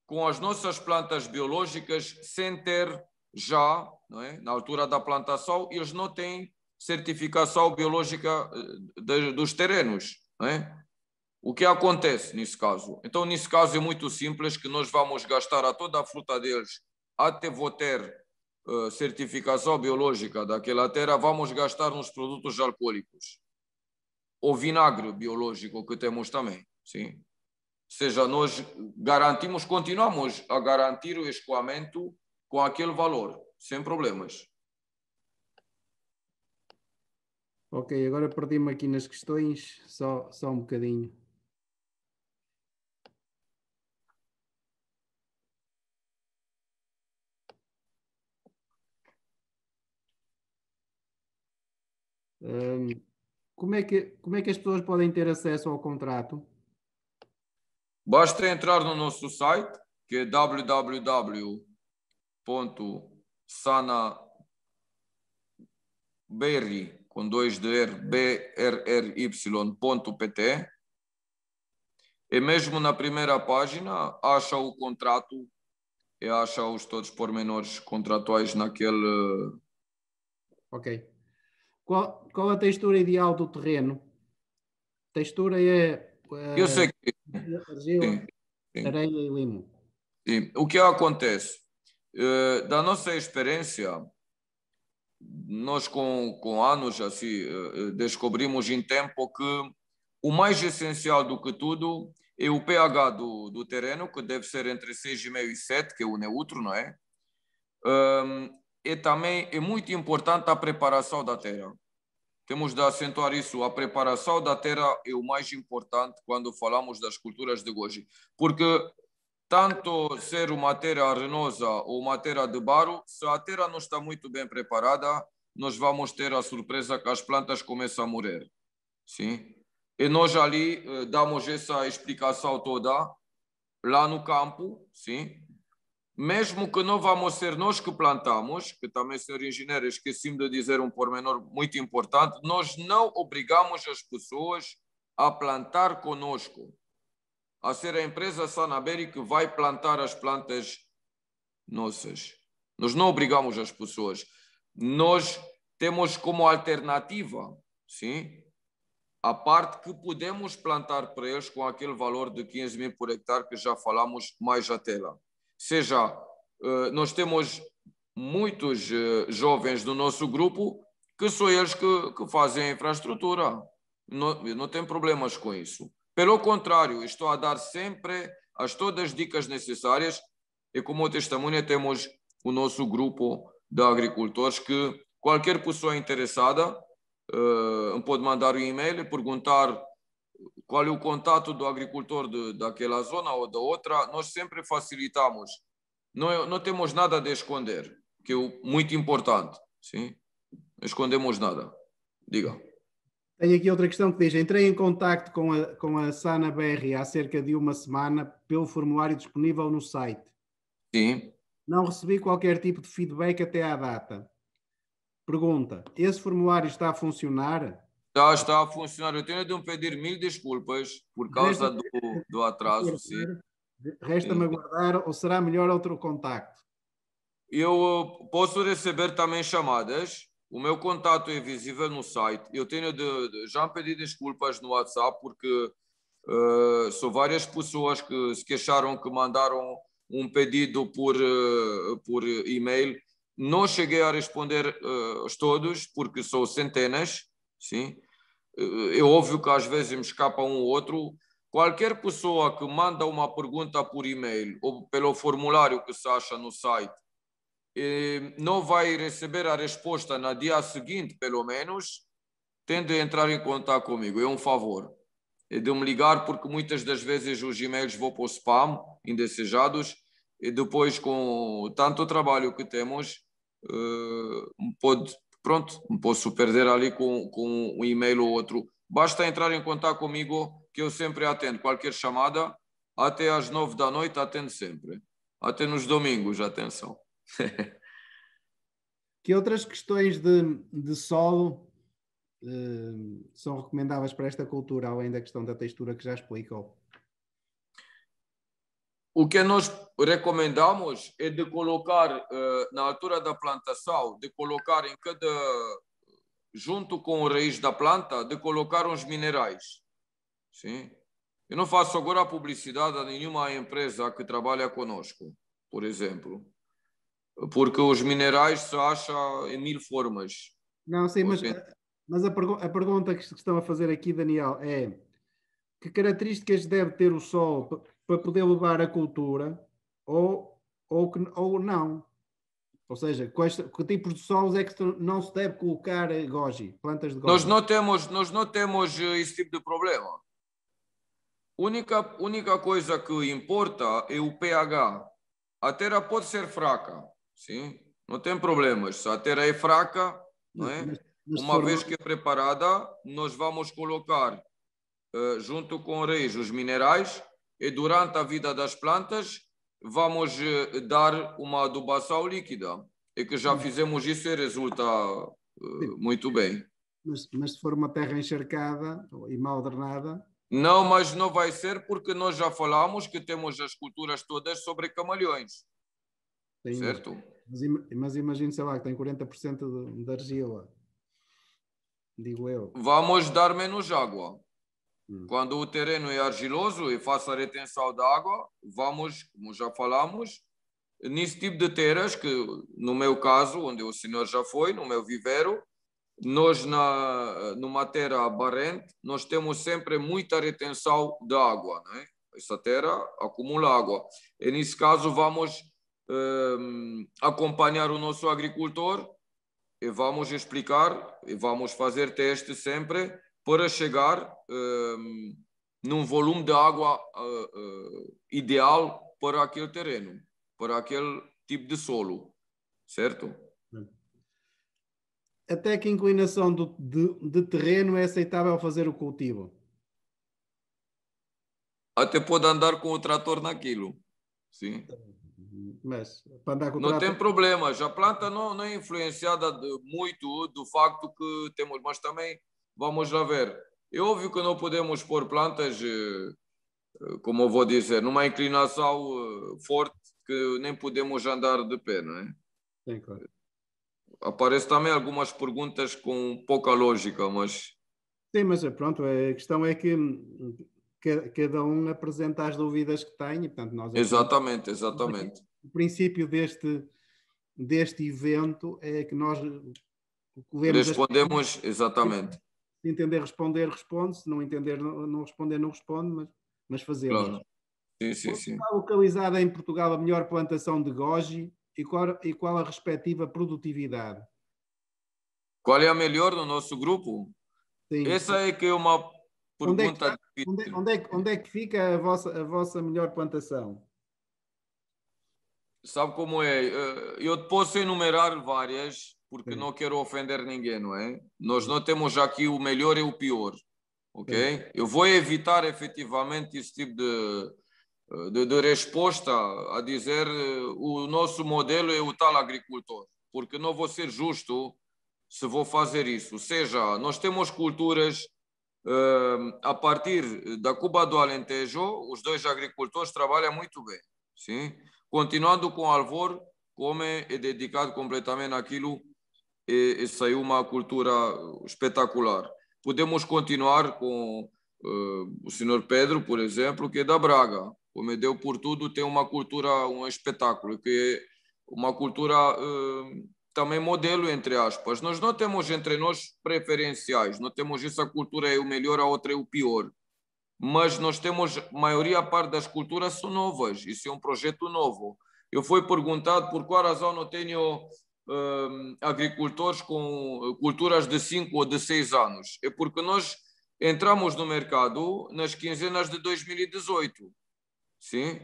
com as nossas plantas biológicas sem ter já, não é? Na altura da plantação, eles não têm certificação biológica dos terrenos, não é? O que acontece nesse caso? Então, nesse caso é muito simples, que nós vamos gastar a toda a fruta deles até vou ter certificação biológica daquela terra, vamos gastar nos produtos alcoólicos. O vinagre biológico que temos também, sim. Ou seja, nós garantimos, continuamos a garantir o escoamento com aquele valor, sem problemas. Ok, agora perdi-me aqui nas questões, só um bocadinho. Como é que as pessoas podem ter acesso ao contrato? Basta entrar no nosso site, que é www.sanaberry, com 2 de R, brry.pt, e mesmo na primeira página acha o contrato e acha todos os pormenores contratuais naquele... Ok. Qual a textura ideal do terreno? Textura é Eu sei que argila, sim, sim, areia e limo. sim. O que acontece? Da nossa experiência, nós com anos assim descobrimos em tempo que o mais essencial do que tudo é o pH do terreno, que deve ser entre 6,5 e 7, que é o neutro, não é? E também é muito importante a preparação da terra. Temos de acentuar isso. A preparação da terra é o mais importante quando falamos das culturas de goji. Porque tanto ser uma terra arenosa ou uma terra de barro, se a terra não está muito bem preparada, nós vamos ter a surpresa que as plantas começam a morrer. Sim? E nós ali damos essa explicação toda lá no campo, sim? Mesmo que não vamos ser nós que plantamos, que também, senhor engenheiro, esqueci-me de dizer um pormenor muito importante, nós não obrigamos as pessoas a plantar conosco, a ser a empresa Sanaberi que vai plantar as plantas nossas. Nós não obrigamos as pessoas. Nós temos como alternativa, sim, a parte que podemos plantar para eles com aquele valor de 15 mil por hectare que já falamos mais até lá. Seja, nós temos muitos jovens do nosso grupo que são eles que fazem a infraestrutura. Não tem problemas com isso. Pelo contrário, estou a dar sempre todas as dicas necessárias e como testemunha temos o nosso grupo de agricultores que qualquer pessoa interessada pode mandar um e-mail e perguntar qual é o contato do agricultor daquela zona ou da outra. Nós sempre facilitamos. Não temos nada de esconder, que é muito importante. Sim? Não escondemos nada. Diga. Tenho aqui outra questão que diz: entrei em contacto com a Sanaberi há cerca de uma semana pelo formulário disponível no site. Sim. Não recebi qualquer tipo de feedback até à data. Pergunta: esse formulário está a funcionar? Está a funcionar. Eu tenho de pedir mil desculpas por causa do atraso. Sim. Resta-me aguardar ou será melhor outro contacto? Eu posso receber também chamadas. O meu contato é visível no site. Eu tenho já pedi desculpas no WhatsApp porque são várias pessoas que se queixaram que mandaram um pedido por e-mail. Não cheguei a responder todos porque são centenas. Sim. É óbvio que às vezes me escapa um ou outro. Qualquer pessoa que manda uma pergunta por e-mail ou pelo formulário que se acha no site não vai receber a resposta no dia seguinte, pelo menos, tem de entrar em contato comigo. É um favor. É de me ligar, porque muitas das vezes os e-mails vão para o spam, indesejados, e depois, com tanto trabalho que temos, posso perder ali com um e-mail ou outro. Basta entrar em contato comigo, que eu sempre atendo. Qualquer chamada, até às 9 da noite, atendo sempre. Até nos domingos, atenção. Que outras questões de solo são recomendáveis para esta cultura, além da questão da textura que já explicou? O que nós recomendamos é de colocar, na altura da plantação, de colocar em cada, junto com a raiz da planta, de colocar uns minerais. Sim? Eu não faço agora publicidade a nenhuma empresa que trabalha conosco, por exemplo, porque os minerais se acham em mil formas. Não, sim, mas a pergunta que estão a fazer aqui, Daniel, é: que características deve ter o solo para poder levar a cultura ou não? Ou seja, que tipos de solos é que não se deve colocar goji, plantas de goji? Nós não temos esse tipo de problema. Única coisa que importa é o pH. A terra pode ser fraca, sim, não tem problemas. Se a terra é fraca, não é? Uma vez que é preparada, nós vamos colocar junto com a raiz os minerais e durante a vida das plantas vamos dar uma adubação líquida. E que já fizemos isso e resulta muito bem. Mas se for uma terra encharcada e mal drenada... Não, mas não vai ser porque nós já falamos que temos as culturas todas sobre camaleões. Sim, certo? Mas imagine, sei lá, que tem 40% de argila. digo eu. Vamos dar menos água. Quando o terreno é argiloso e faça retenção da água, vamos, como já falamos, nesse tipo de terras que, no meu caso, onde o senhor já foi, no meu viveiro, nós numa terra barrente, nós temos sempre muita retenção de água, né? Essa terra acumula água. E nesse caso vamos acompanhar o nosso agricultor e vamos explicar e vamos fazer testes sempre para chegar num volume de água ideal para aquele terreno, para aquele tipo de solo, certo? Até que inclinação de terreno é aceitável fazer o cultivo? Até pode andar com o trator naquilo, sim. Mas para andar com o Não trator... tem problema, a planta não é influenciada muito do facto que temos, mas também vamos lá ver. É óbvio que não podemos pôr plantas, como eu vou dizer, numa inclinação forte que nem podemos andar de pé, não é? Sim, claro. Aparecem também algumas perguntas com pouca lógica, mas... Sim, mas pronto, a questão é que cada um apresenta as dúvidas que tem, e portanto nós aqui... Exatamente, exatamente. O princípio deste evento é que nós respondemos exatamente. Se entender responder, responde. Se não entender não responder, não responde, mas fazemos. Claro. Sim. Está localizada em Portugal a melhor plantação de goji e qual a respectiva produtividade? Qual é a melhor no nosso grupo? Sim. Essa é que é uma pergunta difícil. Onde é que fica a vossa melhor plantação? Sabe como é? Eu posso enumerar várias, porque não quero ofender ninguém, não é? Nós não temos aqui o melhor e o pior, ok? Eu vou evitar efetivamente esse tipo de resposta a dizer o nosso modelo é o tal agricultor, porque não vou ser justo se vou fazer isso. Ou seja, nós temos culturas a partir da Cuba do Alentejo, os dois agricultores trabalham muito bem, sim? Continuando com o Alvor, como é dedicado completamente àquilo e saiu uma cultura espetacular. Podemos continuar com o senhor Pedro, por exemplo, que é da Braga. Como deu por tudo, tem uma cultura, um espetáculo, que é uma cultura também modelo, entre aspas. Nós não temos entre nós preferenciais, não temos essa cultura é o melhor, a outra é o pior. Mas nós temos, a maioria parte das culturas são novas, isso é um projeto novo. Eu fui perguntado por qual razão não tenho agricultores com culturas de 5 ou de 6 anos. É porque nós entramos no mercado nas quinzenas de 2018. Sim?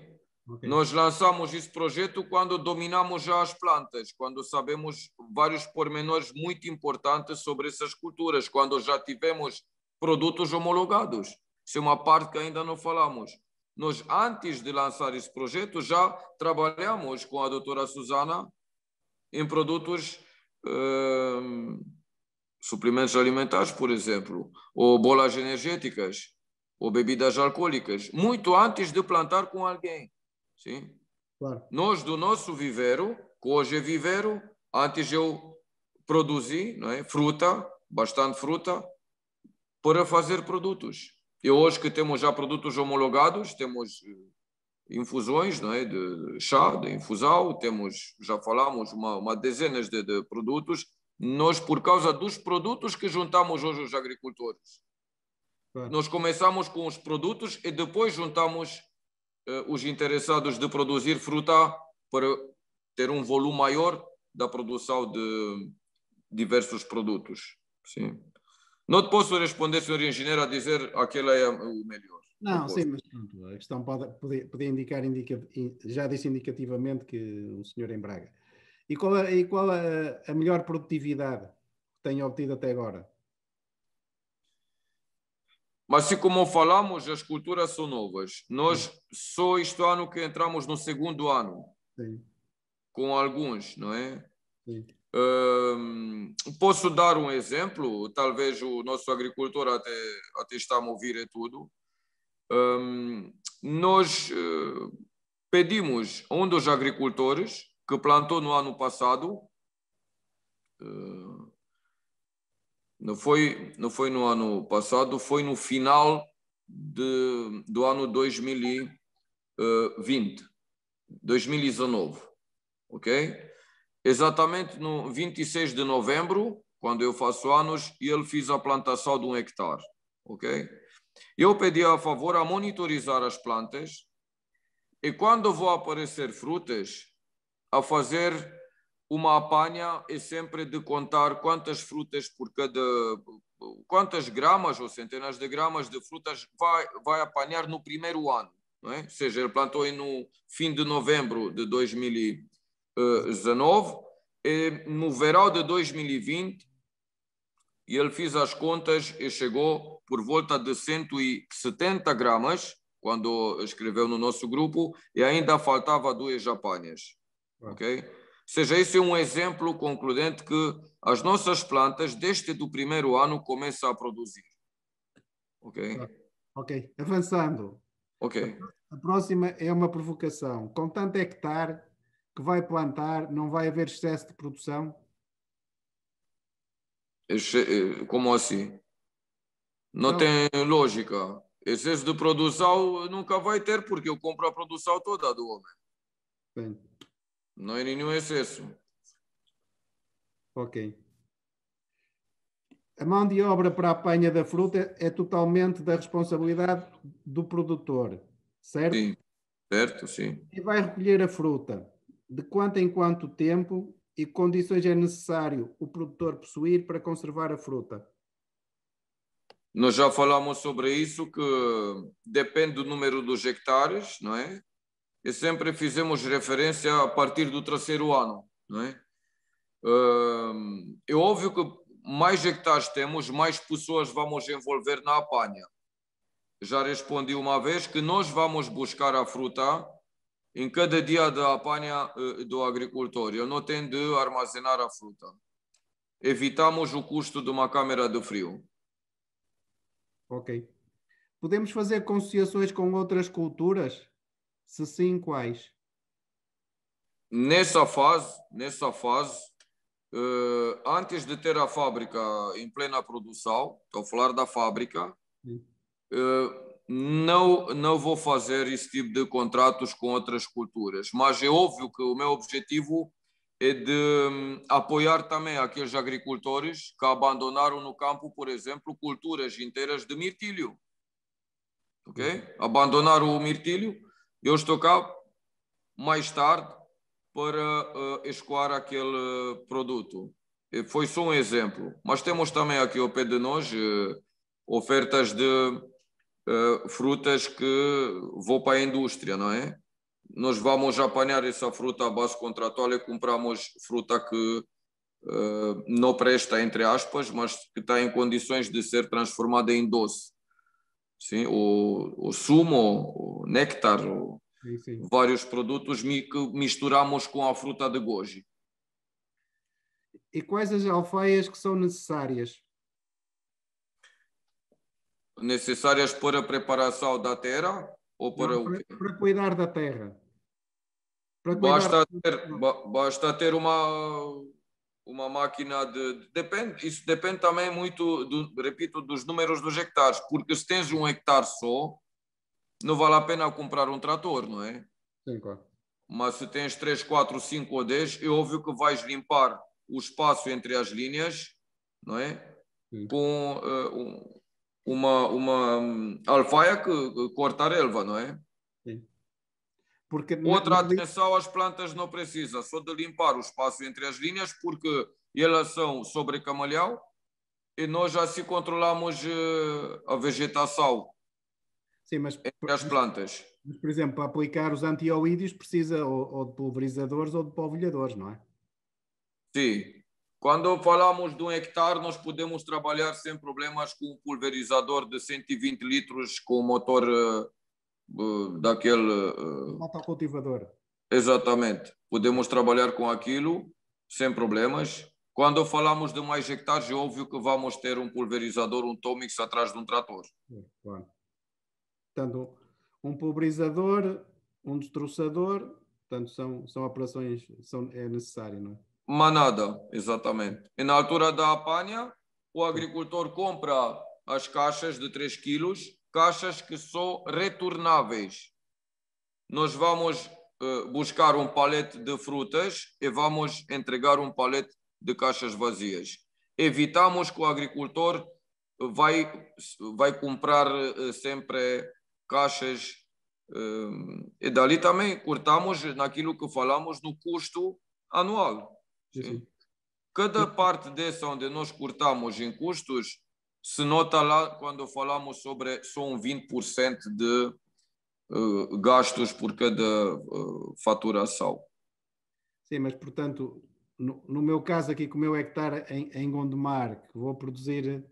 Okay. Nós lançamos esse projeto quando dominamos já as plantas, quando sabemos vários pormenores muito importantes sobre essas culturas, quando já tivemos produtos homologados. Isso é uma parte que ainda não falamos. Nós, antes de lançar esse projeto, já trabalhamos com a doutora Susana em produtos, suplementos alimentares, por exemplo, ou bolas energéticas, ou bebidas alcoólicas, muito antes de plantar com alguém. Sim? Claro. Nós, do nosso viveiro, que hoje é viveiro, antes eu produzi, não é? Fruta, bastante fruta, para fazer produtos. E hoje que temos já produtos homologados, temos infusões, não é? De chá, de infusão, temos, já falamos, uma dezenas de produtos. Nós, por causa dos produtos que juntamos hoje os agricultores, nós começamos com os produtos e depois juntamos os interessados de produzir fruta para ter um volume maior da produção de diversos produtos. Sim. Não te posso responder, senhor engenheiro, a dizer aquele é o melhor. Não, sim, mas pronto, a questão podia indicar, já disse indicativamente que o senhor em Braga. E qual a melhor produtividade que tem obtido até agora? Mas assim como falamos, as culturas são novas. Nós só este ano que entramos no segundo ano. Sim. Com alguns, não é? Sim. Posso dar um exemplo? Talvez o nosso agricultor até está a ouvir e tudo. Nós pedimos a um dos agricultores que plantou no ano passado Não foi no ano passado, foi no final do ano 2020, 2019, ok? Exatamente no 26 de novembro, quando eu faço anos, ele fez a plantação de 1 hectare, ok? Eu pedi a favor a monitorizar as plantas e quando vão aparecer frutas, a fazer uma apanha é sempre de contar quantas frutas por quantas gramas ou centenas de gramas de frutas vai apanhar no primeiro ano, não é? Ou seja, ele plantou no fim de novembro de 2019 e no verão de 2020 ele fez as contas e chegou por volta de 170 gramas quando escreveu no nosso grupo e ainda faltava 2 apanhas. Ok? Ou seja, esse é um exemplo concludente que as nossas plantas, desde o primeiro ano, começam a produzir. Ok? Ok, avançando. Ok. A próxima é uma provocação. Com tanto hectare que vai plantar, não vai haver excesso de produção? Como assim? Não Então, tem lógica. Excesso de produção nunca vai ter, porque eu compro a produção toda do homem. bem, Não é nenhum excesso. ok. A mão de obra para a apanha da fruta é totalmente da responsabilidade do produtor, certo? Sim, certo, sim. E vai recolher a fruta. De quanto em quanto tempo e que condições é necessário o produtor possuir para conservar a fruta? Nós já falamos sobre isso, que depende do número dos hectares, não é? E sempre fizemos referência a partir do terceiro ano, não é? É óbvio que mais hectares temos, mais pessoas vamos envolver na apanha. Já respondi uma vez que nós vamos buscar a fruta em cada dia da apanha do agricultor. Eu não tenho de armazenar a fruta. Evitamos o custo de uma câmara de frio. Ok. Podemos fazer conciliações com outras culturas? Se sim, quais? Nessa fase, antes de ter a fábrica em plena produção, estou a falar da fábrica, Sim. não vou fazer esse tipo de contratos com outras culturas, mas é óbvio que o meu objetivo é de apoiar também aqueles agricultores que abandonaram no campo, por exemplo, culturas inteiras de mirtilho. Ok? Abandonaram o mirtilho, eu estou cá mais tarde para escoar aquele produto. Foi só um exemplo. Mas temos também aqui ao pé de nós ofertas de frutas que vão para a indústria, não é? Nós vamos apanhar essa fruta à base contratual e compramos fruta que não presta, entre aspas, mas que está em condições de ser transformada em doce. Sim? O sumo, o néctar, Sim, sim. vários produtos que misturamos com a fruta de goji. E quais as alfaias que são necessárias? Necessárias para a preparação da terra ou para Não, o quê? para cuidar da terra. Para cuidar. Basta ter uma máquina depende, isso depende também muito, repito, dos números dos hectares, porque se tens 1 hectare só, não vale a pena comprar um trator, não é? Sim, claro. Mas se tens 3, 4, 5 ou 10, é óbvio que vais limpar o espaço entre as linhas, não é? Sim. Com uma alfaia que corta a relva, não é? Sim. Porque Outra atenção, as plantas não precisam só de limpar o espaço entre as linhas, porque elas são sobre camalhão e nós já se controlamos a vegetação sim, mas, entre as plantas. por exemplo, para aplicar os antioídeos precisa ou de pulverizadores ou de polvilhadores, não é? Sim. Quando falamos de 1 hectare, nós podemos trabalhar sem problemas com um pulverizador de 120 litros com motor daquele. Motocultivador. Exatamente. Podemos trabalhar com aquilo sem problemas. Quando falamos de mais hectares, é óbvio que vamos ter um pulverizador, um Tomix atrás de um trator. Claro. Portanto, um pulverizador, um destroçador, portanto, são operações, é necessário, não é? Manada, exatamente. E na altura da apanha, o agricultor compra as caixas de 3 quilos, caixas que são retornáveis. Nós vamos buscar um palete de frutas e vamos entregar um palete de caixas vazias. Evitamos que o agricultor vai comprar sempre caixas e dali também cortamos naquilo que falamos no custo anual. Sim. Cada parte dessa onde nós cortamos em custos se nota lá quando falamos sobre só 20% de gastos por cada faturação. Sim, mas portanto, no meu caso aqui com o meu hectare em Gondomar, que vou produzir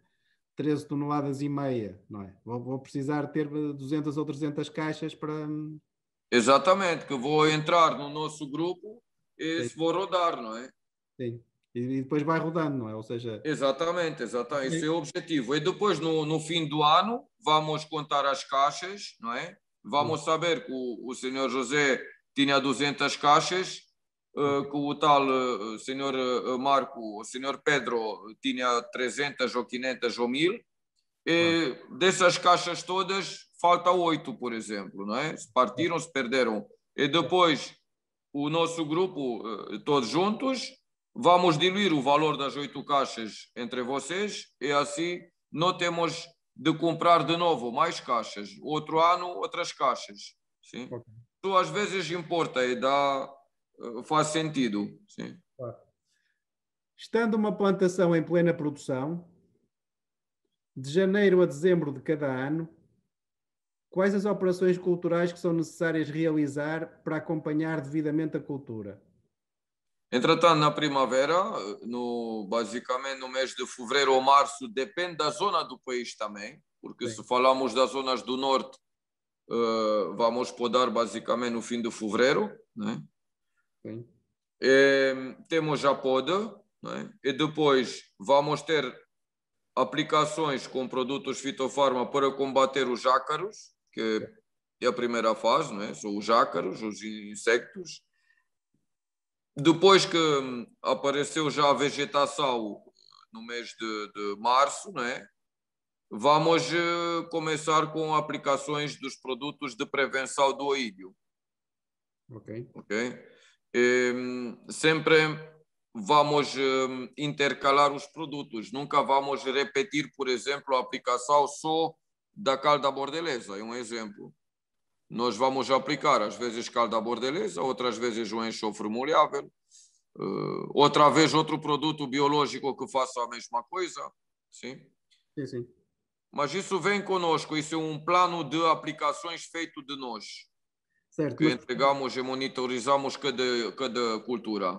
13 toneladas e meia, não é? Vou precisar ter 200 ou 300 caixas para... Exatamente, que vou entrar no nosso grupo e vou rodar, não é? Sim, e depois vai rodando, não é? Ou seja... Exatamente, esse é o objetivo. E depois, no fim do ano, vamos contar as caixas, não é? Vamos saber que o senhor José tinha 200 caixas, que o tal senhor Marco, o senhor Pedro tinha 300 ou 500 ou 1000. E dessas caixas todas, falta 8, por exemplo, não é? Se partiram, se perderam. E depois, o nosso grupo, todos juntos, vamos diluir o valor das 8 caixas entre vocês e assim não temos de comprar de novo mais caixas. Outro ano, outras caixas. Sim? Isso às vezes importa e faz sentido. Sim. Estando uma plantação em plena produção, de janeiro a dezembro de cada ano, quais as operações culturais que são necessárias realizar para acompanhar devidamente a cultura? Entretanto, na primavera, basicamente no mês de fevereiro ou março, depende da zona do país também, porque se falamos das zonas do norte, vamos podar basicamente no fim de fevereiro, né? Temos a poda, né? E depois vamos ter aplicações com produtos fitofarma para combater os ácaros, que é a primeira fase, não é? São os ácaros, os insectos. Depois que apareceu já a vegetação no mês de março, não é? Vamos começar com aplicações dos produtos de prevenção do oídio. Ok? Sempre vamos intercalar os produtos. Nunca vamos repetir, por exemplo, a aplicação só da calda bordelesa. É um exemplo. Nós vamos aplicar, às vezes, calda bordelesa, outras vezes um enxofre molhável, outra vez outro produto biológico que faça a mesma coisa. Sim? Sim, sim. Mas isso vem conosco, isso é um plano de aplicações feito de nós. Certo, que entregamos e monitorizamos cada cultura.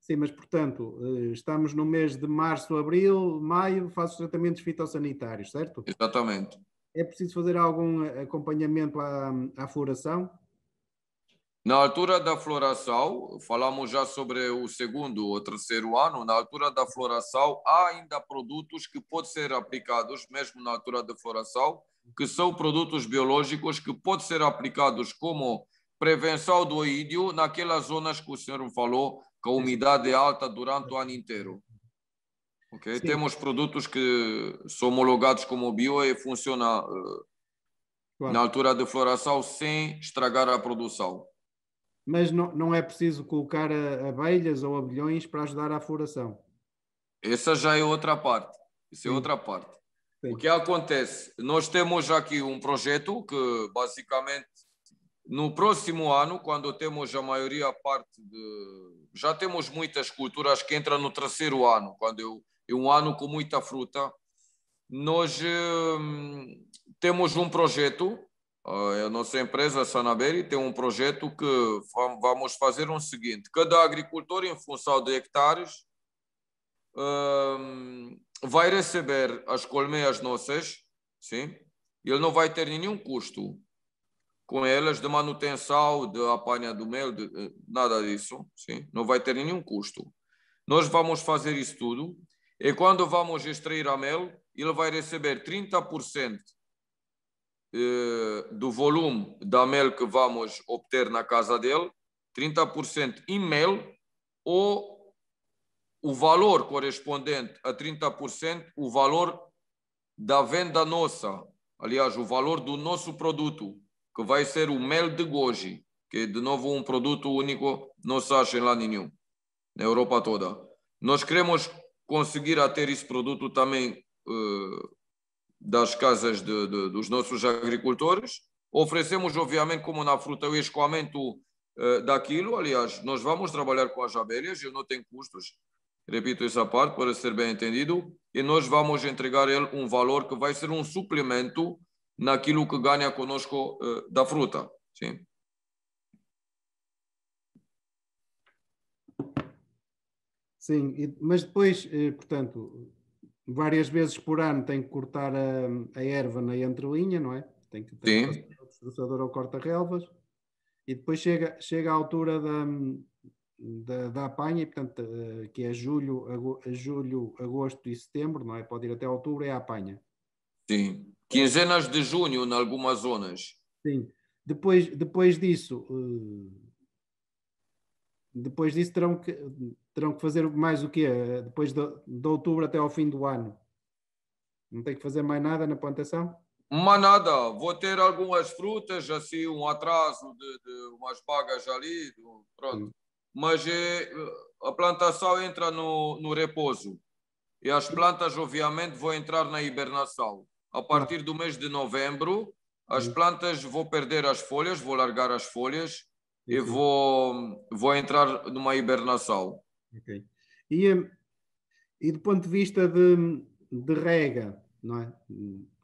Sim, mas portanto, estamos no mês de março, abril, maio, faz os tratamentos fitossanitários, certo? Exatamente. É preciso fazer algum acompanhamento à floração? Na altura da floração, falamos já sobre o segundo ou terceiro ano, na altura da floração, há ainda produtos que podem ser aplicados, mesmo na altura da floração, que são produtos biológicos que podem ser aplicados como prevenção do oídio naquelas zonas que o senhor me falou, que a umidade é alta durante o ano inteiro. Okay? Temos produtos que são homologados como bio e funcionam na altura de floração sem estragar a produção. Mas não é preciso colocar abelhas ou abelhões para ajudar à floração? Essa já é outra parte. Isso é outra parte. Sim. O que acontece? Nós temos aqui um projeto que, basicamente, no próximo ano, quando temos a maioria parte já temos muitas culturas que entram no terceiro ano, quando é um ano com muita fruta, nós temos um projeto, a nossa empresa, a Sanaberi, tem um projeto que vamos fazer o seguinte: cada agricultor, em função de hectares, vai receber as colmeias nossas, sim? Ele não vai ter nenhum custo com elas de manutenção, de apanha do mel, nada disso, sim? Não vai ter nenhum custo. Nós vamos fazer isso tudo e quando vamos extrair a mel, ele vai receber 30% do volume da mel que vamos obter na casa dele, 30% em mel ou o valor correspondente a 30%, o valor da venda nossa, aliás, o valor do nosso produto, que vai ser o mel de goji, que é de novo um produto único, não se acha em lá nenhum, na Europa toda. Nós queremos conseguir a ter esse produto também das casas dos nossos agricultores. Oferecemos, obviamente, como na fruta, o escoamento daquilo. Aliás, nós vamos trabalhar com as abelhas, eu não tenho custos, repito essa parte para ser bem entendido, e nós vamos entregar ele um valor que vai ser um suplemento naquilo que ganha conosco da fruta. Sim. Sim, mas depois, portanto, várias vezes por ano tem que cortar a erva na entrelinha, não é? Tem que passar Sim. o destroçador ao corta-relvas e depois chega à altura da apanha, e, portanto, que é julho, agosto e setembro, não é? Pode ir até outubro, é a apanha. Sim. Quinzenas de junho, em algumas zonas. Sim. Depois disso, terão que fazer mais o quê? Depois de outubro até ao fim do ano. Não tem que fazer mais nada na plantação? Mas nada, vou ter algumas frutas, assim, um atraso de umas bagas ali, pronto. Sim. Mas a plantação entra no repouso. E as plantas, obviamente, vão entrar na hibernação. A partir do mês de novembro, as plantas vão perder as folhas, vou largar as folhas e vou entrar numa hibernação. Okay. E do ponto de vista de rega, não é?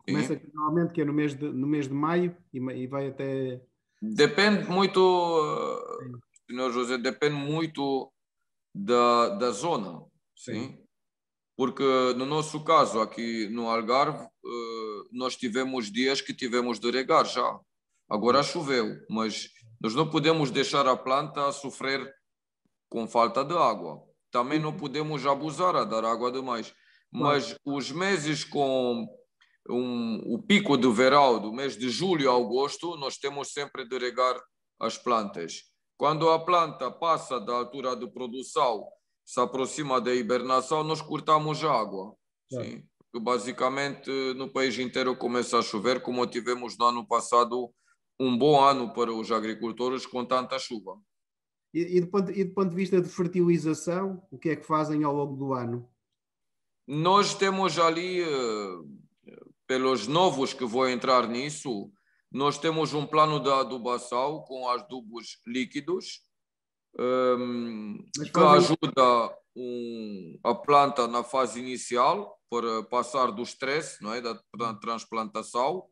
Começa Sim. aqui, normalmente que é no mês de maio e vai até. Depende muito, senhor José, depende muito da zona, Sim. sim? Porque no nosso caso, aqui no Algarve, nós tivemos dias que tivemos de regar já. Agora choveu, mas nós não podemos deixar a planta a sofrer com falta de água. Também não podemos abusar a dar água demais. Claro. Mas os meses com o pico de verão, do mês de julho a agosto, nós temos sempre de regar as plantas. Quando a planta passa da altura de produção, se aproxima da hibernação, nós cortamos a água. Claro. Sim. Porque basicamente no país inteiro começa a chover, como tivemos no ano passado um bom ano para os agricultores com tanta chuva. E do ponto de vista de fertilização, o que é que fazem ao longo do ano? Nós temos ali, pelos novos que vão entrar nisso, nós temos um plano de adubação com adubos líquidos, Mas que fazem. ajuda a planta na fase inicial para passar do estresse, não é, da transplantação,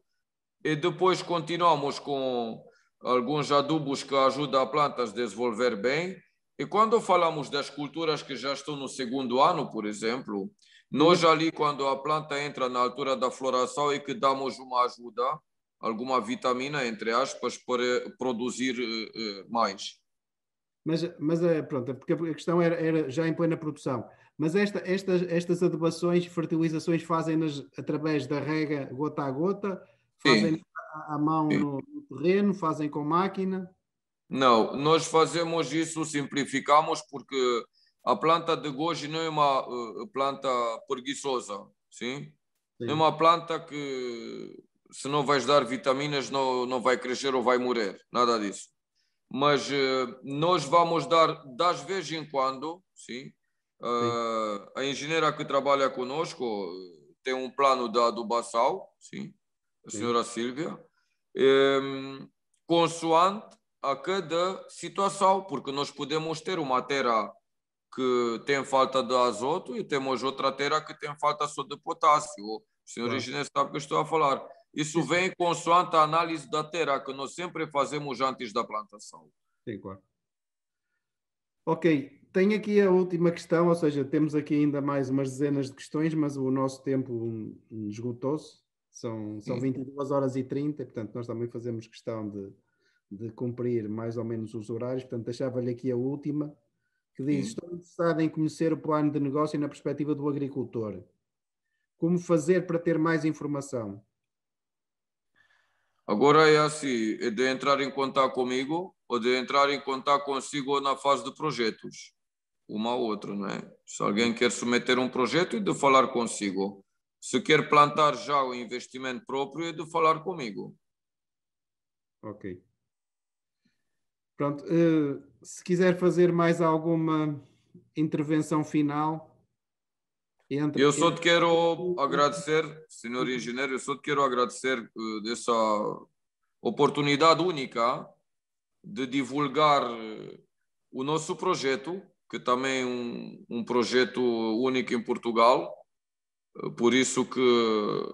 e depois continuamos com alguns adubos que ajudam a planta a se desenvolver bem. E quando falamos das culturas que já estão no segundo ano, por exemplo, nós ali, quando a planta entra na altura da floração, é que damos uma ajuda, alguma vitamina, entre aspas, para produzir mais. Mas pronto, porque a questão era já em plena produção. Mas estas adubações, fertilizações, fazem-nas através da rega gota a gota, fazem Sim, à mão sim. no terreno, fazem com máquina. Não, nós fazemos isso, simplificamos, porque a planta de goji não é uma planta preguiçosa, sim? Não é Sim, uma planta que, se não vais dar vitaminas, não vai crescer ou vai morrer, nada disso. Mas nós vamos dar, das vez em quando, sim? sim, A engenheira que trabalha conosco tem um plano de adubação, sim? A sim. senhora Sílvia, consoante a cada situação, porque nós podemos ter uma terra que tem falta de azoto e temos outra terra que tem falta só de potássio. O senhor Claro. engenheiro sabe o que eu estou a falar. Isso Sim, vem consoante a análise da terra que nós sempre fazemos antes da plantação. sim, claro. Ok, tenho aqui a última questão, ou seja, temos aqui ainda mais umas dezenas de questões, mas o nosso tempo esgotou-se. São Sim. 22 horas e 30, portanto, nós também fazemos questão de cumprir mais ou menos os horários. Portanto, deixava-lhe aqui a última, que diz: Sim. estou interessado em conhecer o plano de negócio na perspectiva do agricultor. Como fazer para ter mais informação? Agora é assim, é de entrar em contato comigo ou de entrar em contato consigo na fase de projetos. uma a outra, não é? Se alguém quer submeter um projeto, é de falar consigo. Se quer plantar já o investimento próprio, é de falar comigo. Ok. Pronto, se quiser fazer mais alguma intervenção final, Eu só te quero agradecer, senhor engenheiro, eu só te quero agradecer dessa oportunidade única de divulgar o nosso projeto, que também é um projeto único em Portugal. Por isso que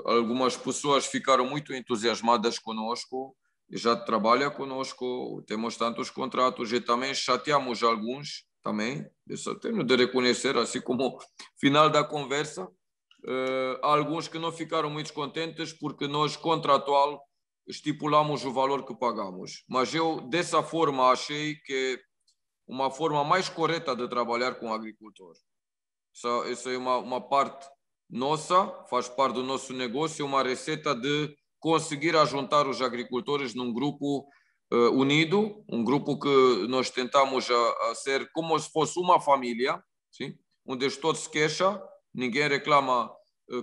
algumas pessoas ficaram muito entusiasmadas conosco e já trabalham conosco, temos tantos contratos e também chateamos alguns também, isso tenho de reconhecer, assim como final da conversa, há alguns que não ficaram muito contentes porque nós, contratual, estipulamos o valor que pagamos. Mas eu, dessa forma, achei que uma forma mais correta de trabalhar com o agricultor. Isso é uma parte nossa, faz parte do nosso negócio, uma receita de conseguir ajuntar os agricultores num grupo unido, um grupo que nós tentamos a ser como se fosse uma família, sim? Onde todos se queixam, ninguém reclama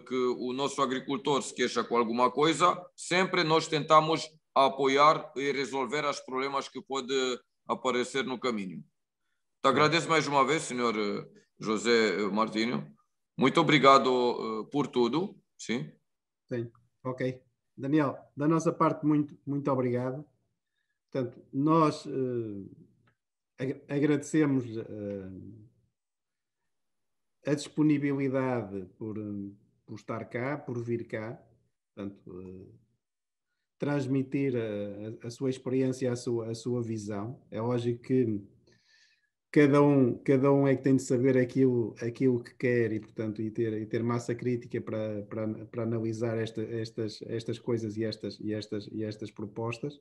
que o nosso agricultor se queixa com alguma coisa, sempre nós tentamos apoiar e resolver os problemas que podem aparecer no caminho. Te agradeço mais uma vez, senhor José Martinho. Muito obrigado por tudo. Sim. Sim, ok. Daniel, da nossa parte, muito obrigado. Portanto, nós agradecemos a disponibilidade por estar cá, por vir cá. Portanto, transmitir a sua experiência, a sua visão. É lógico que cada um é que tem de saber aquilo que quer e, portanto, e ter massa crítica para analisar estas coisas e estas propostas.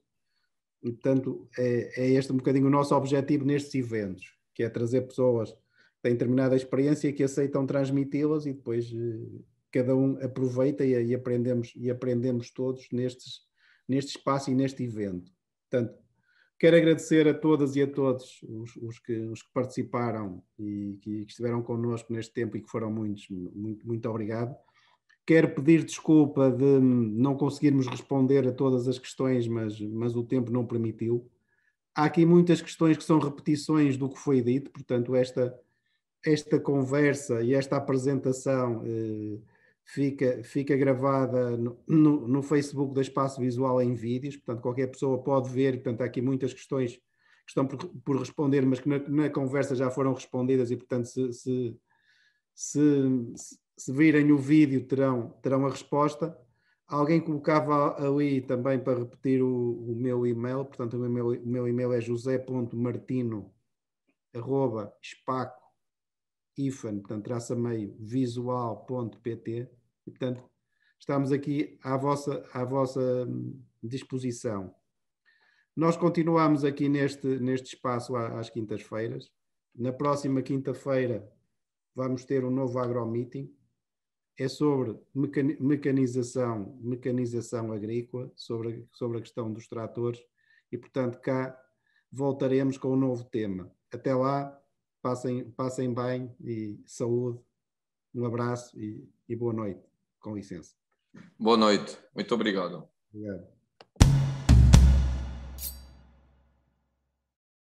E, portanto, é este um bocadinho o nosso objetivo nestes eventos, que é trazer pessoas que têm determinada experiência e que aceitam transmiti-las e depois cada um aproveita e aprendemos todos neste espaço e neste evento. Portanto, quero agradecer a todas e a todos os que participaram e que estiveram connosco neste tempo e que foram muitos. Muito obrigado. Quero pedir desculpa de não conseguirmos responder a todas as questões, mas o tempo não permitiu. Há aqui muitas questões que são repetições do que foi dito, portanto, esta conversa e esta apresentação fica gravada no Facebook da Espaço Visual em vídeos, portanto qualquer pessoa pode ver, portanto há aqui muitas questões que estão por responder, mas que na conversa já foram respondidas e portanto se virem o vídeo terão a resposta. Alguém colocava ali também para repetir o meu e-mail, portanto o meu e-mail é josé.martino@spaco portanto, traça meio visual.pt e, portanto, estamos aqui à vossa disposição. Nós continuamos aqui neste espaço às quintas-feiras. Na próxima quinta-feira vamos ter um novo agromeeting. É sobre mecanização agrícola, sobre a questão dos tratores e, portanto, cá voltaremos com um novo tema. Até lá, passem bem e saúde. Um abraço e boa noite. Com licença. Boa noite. Muito obrigado. Obrigado.